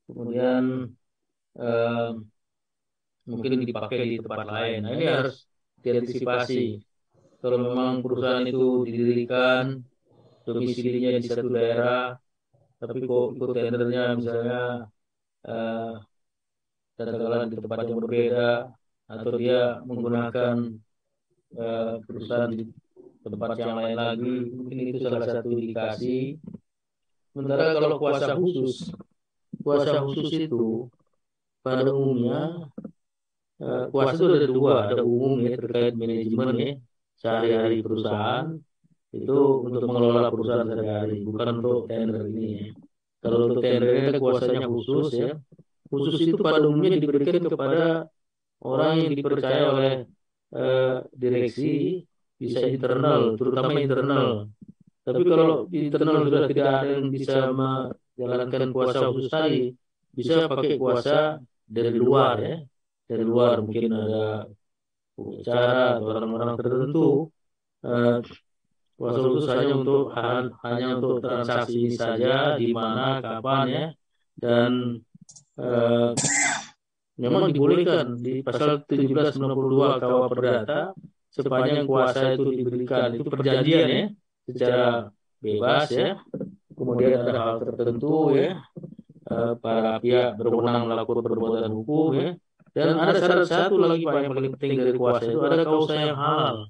Kemudian mungkin dipakai di tempat lain. Nah, ini harus diantisipasi. Kalau memang perusahaan itu didirikan domisilinya di satu daerah, tapi kok ikut tendernya misalnya katakanlah di tempat yang berbeda, atau dia menggunakan perusahaan di tempat yang lain lagi, mungkin itu salah satu indikasi. Sementara kalau kuasa khusus itu pada umumnya kuasa itu ada dua, ada umum ya terkait manajemen ya sehari-hari perusahaan, itu untuk mengelola perusahaan sehari-hari, bukan untuk tender ini ya. Kalau untuk tender ini ada kuasanya khusus ya. Khusus itu pada umumnya diberikan kepada orang yang dipercaya oleh direksi, bisa internal, terutama internal. Tapi kalau di internal sudah tidak ada yang bisa menjalankan kuasa khusus tadi, bisa pakai kuasa dari luar ya. Dari luar mungkin ada pengacara atau orang-orang tertentu. Kuasa khusus hanya untuk transaksi ini saja, di mana, kapan ya, dan memang dibolehkan di pasal 1792 KUH Perdata sepanjang kuasa itu diberikan, itu perjanjian ya, secara bebas ya. Kemudian ada hal tertentu ya, para pihak berwenang melakukan perbuatan hukum ya. Dan ada syarat satu lagi Pak yang paling penting dari kuasa itu, ada kausa yang halal,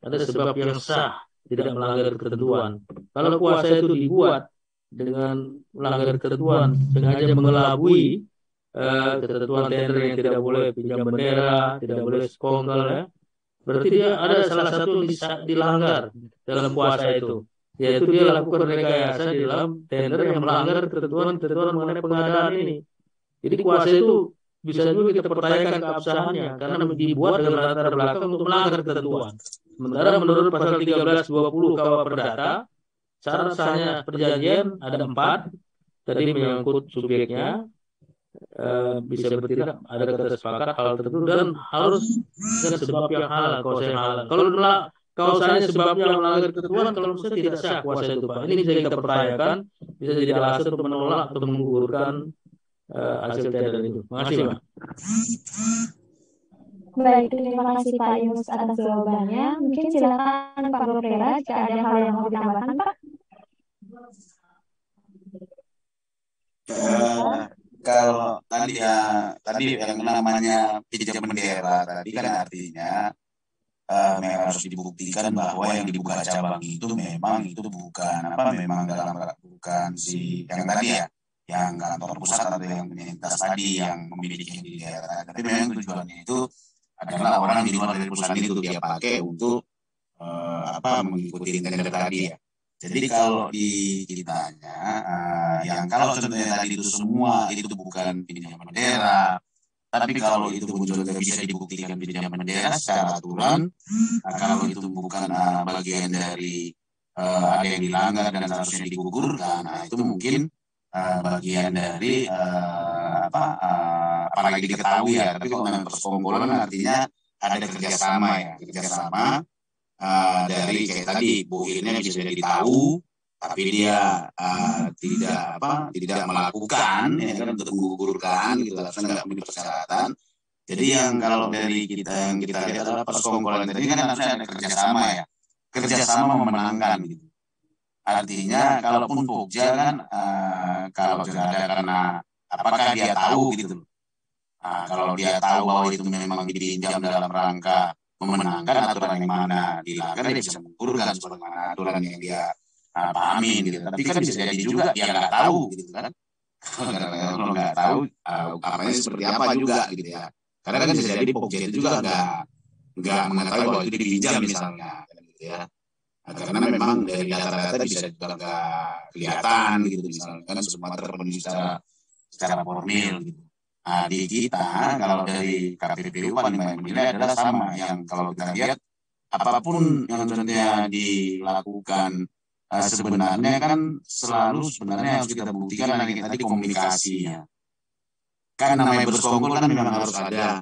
ada sebab yang sah, tidak melanggar ketentuan. Kalau kuasa itu dibuat dengan melanggar ketentuan, sengaja mengelabui ketentuan tender yang tidak boleh pinjam bendera, tidak boleh sekongkol ya, berarti dia ada salah satu yang dilanggar dalam kuasa itu, yaitu dia lakukan rekayasa di dalam tender yang melanggar ketentuan mengenai pengadaan ini. Jadi kuasa itu bisa juga kita pertanyakan keabsahannya karena dibuat dengan latar belakang untuk melanggar ketentuan. Sementara menurut pasal 1320 KUH Perdata, syarat sahnya perjanjian ada 4, tadi menyangkut subjeknya, bisa bertindak, ada kata sepakat, hal tertentu, dan harus dengan sebab yang halal, kuasa yang halal. Kalau misalnya sebabnya melanggar ketentuan, kalau misalnya tidak sah kuasa itu Pak, ini bisa kita pertanyakan, bisa jadi alasan untuk menolak atau menggugurkan hasil tender itu. Terima kasih Pak. Baik, terima kasih Pak Yunus atas jawabannya. Mungkin silakan Pak Gofrera jika ada hal yang mau ditambahkan Pak. Kalau tadi yang namanya pinjam bendera tadi kan artinya memang harus dibuktikan bahwa yang dibuka cabang itu memang itu bukan si yang tadi ya, yang kantor pusat atau yang penyintas tadi yang memiliki di daerah. Tapi memang tujuannya itu adalah orang di luar dari perusahaan itu dia pakai untuk mengikuti tender tadi ya. Jadi kalau di kitanya, yang kalau contohnya tadi itu semua itu bukan pinjam bendera, tapi kalau itu juga bisa dibuktikan pinjam bendera secara aturan, kalau itu bukan bagian dari ada yang dilanggar dan harusnya digugurkan, nah itu mungkin bagian dari apalagi diketahui ya. Tapi kalau memang persekongkolan artinya ada kerjasama dari kayak tadi Bu Irina bisa jadi tahu, tapi dia tidak melakukan ya kan, untuk menggugurkan gitu, harusnya nggak memenuhi persyaratan. Jadi yang kalau dari yang kita lihat adalah persekongkolan tadi kan harusnya ada kerjasama memenangkan gitu. Artinya kalaupun Pokja kan kalau sudah ada karena apakah dia tahu gitu. Kalau dia tahu bahwa itu memang dipinjam dalam rangka memenangkan aturan yang mana dilanggar, dia bisa menggugurkan sebagaimana aturan yang dia pahamin gitu. Tapi kan bisa jadi juga dia nggak tahu gitu kan. Kalau nggak tahu apanya seperti apa juga gitu ya. Karena kan bisa jadi Pokja itu juga nggak mengetahui bahwa itu dipinjam misalnya gitu ya. Karena memang dari data-data bisa juga nggak kelihatan gitu misalnya kan semua terpenuhi secara secara formil gitu. Nah, di kita kalau dari KPPU paling banyak menilai adalah sama, yang kalau kita lihat apapun yang contohnya dilakukan sebenarnya kan selalu sebenarnya harus kita buktikan tadi komunikasinya. Kan namanya bersekongkol kan memang harus ada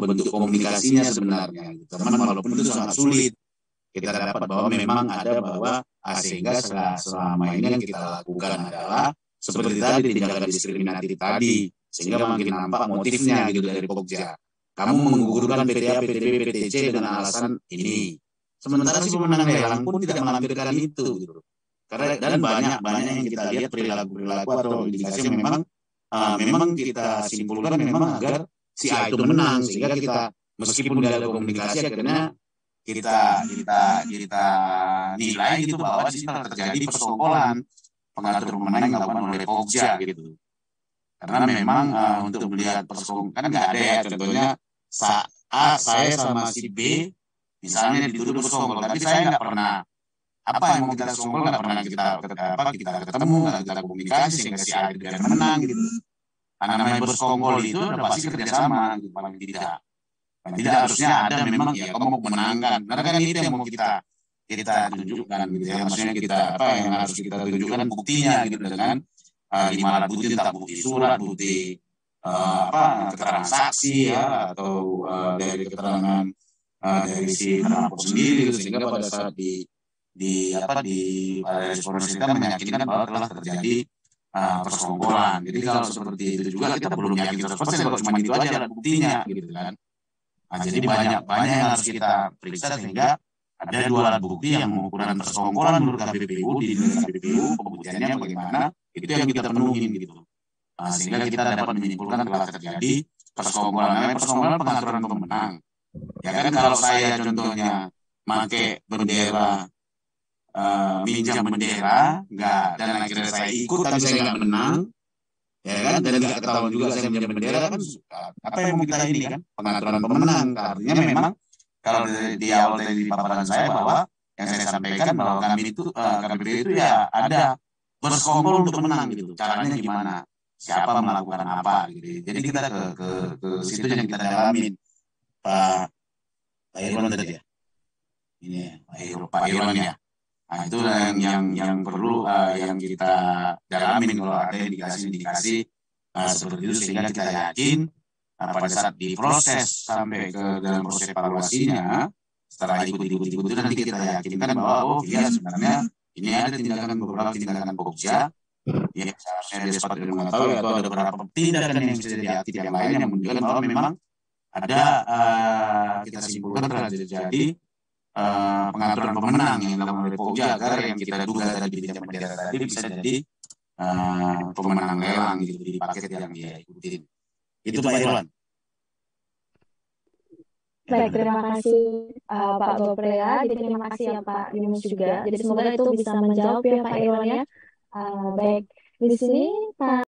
bentuk komunikasinya sebenarnya. Teman walaupun itu sangat sulit kita dapat bahwa memang ada bahwa sehingga selama ini yang kita lakukan adalah seperti tadi tindakan diskriminatif tadi, sehingga makin nampak motifnya gitu dari Pokja. Kamu menggugurkan PTA, PTB, PTC dengan alasan ini. Sementara si pemenang lelang pun tidak melampirkan itu gitu. Karena dan banyak yang kita lihat perilaku atau indikasi yang memang kita simpulkan memang agar si A itu menang, sehingga kita meskipun tidak ada komunikasi akhirnya kita nilai gitu bahwa di sini telah terjadi persekongkolan pengatur pemenang yang dilakukan oleh Pokja gitu. Karena memang untuk melihat persekongkolan kan nggak ada ya, contohnya saya sama si B misalnya dituduh bersekongkol, tapi saya nggak pernah yang mau kita sekongkol nggak pernah kita ketemu, nggak kita komunikasi sehingga si A itu biar menang gitu. Karena namanya bersekongkol itu udah pasti kerjasama gitu, paling tidak. Tidak harusnya ada memang ya kamu mau menangkan, karena kan itu yang mau kita tunjukkan gitu ya, maksudnya kita yang harus kita tunjukkan buktinya gitu dengan 5 alat bukti, entah bukti surat, bukti keterangan saksi ya, atau dari keterangan dari si terlapor sendiri gitu, sehingga pada saat pada respons kita meyakinkan bahwa telah terjadi persekongkolan. Jadi kalau seperti itu juga kita belum yakin 100% kalau cuma itu aja alat buktinya gitu kan. Nah, jadi banyak yang harus kita periksa sehingga ada 2 alat bukti yang mengukuran persekongkolan menurut KPPU, di KPPU pembuktiannya bagaimana, itu yang kita penuhin gitu. Nah, sehingga kita dapat menyimpulkan telah terjadi persekongkolan. Namanya persekongkolan pengaturan pemenang. Ya kan kalau saya contohnya pakai bendera, minjam bendera, dan akhirnya saya ikut tapi saya nggak menang, ya kan, dan nggak ketahuan juga saya minjam bendera kan, apa yang mau kita ini kan, pengaturan pemenang. Artinya memang kalau di awal tadi di paparan saya bahwa yang saya sampaikan bahwa kami itu KPPU itu ya ada bersekongkol untuk menang gitu. Caranya gimana? Siapa melakukan apa gitu. Jadi kita ke situ yang kita dalamin. Pak Irwan tadi ya. Ini Pak Irwan ya. Nah, itu yang perlu yang kita dalamin kalau ada indikasi seperti itu, sehingga kita yakin pada saat diproses sampai ke dalam proses evaluasinya, setelah ikut itu nanti kita yakinkan bahwa sebenarnya ini ada beberapa tindakan Pokja yang seharusnya dia sepatutnya mengetahui, atau ada beberapa tindakan yang bisa diaktif yang lain yang menunjukkan bahwa memang ada kita simpulkan telah terjadi pengaturan pemenang yang dilakukan oleh Pokja, agar yang kita duga tadi di bendera tadi bisa jadi pemenang lelang gitu di paket yang dia ikutin. Itu Pak Irwan. Baik, terima kasih Pak Goprea. Jadi terima kasih ya Pak Yunus juga. Jadi semoga itu bisa menjawab ya Pak Irwan ya. Baik, di sini Pak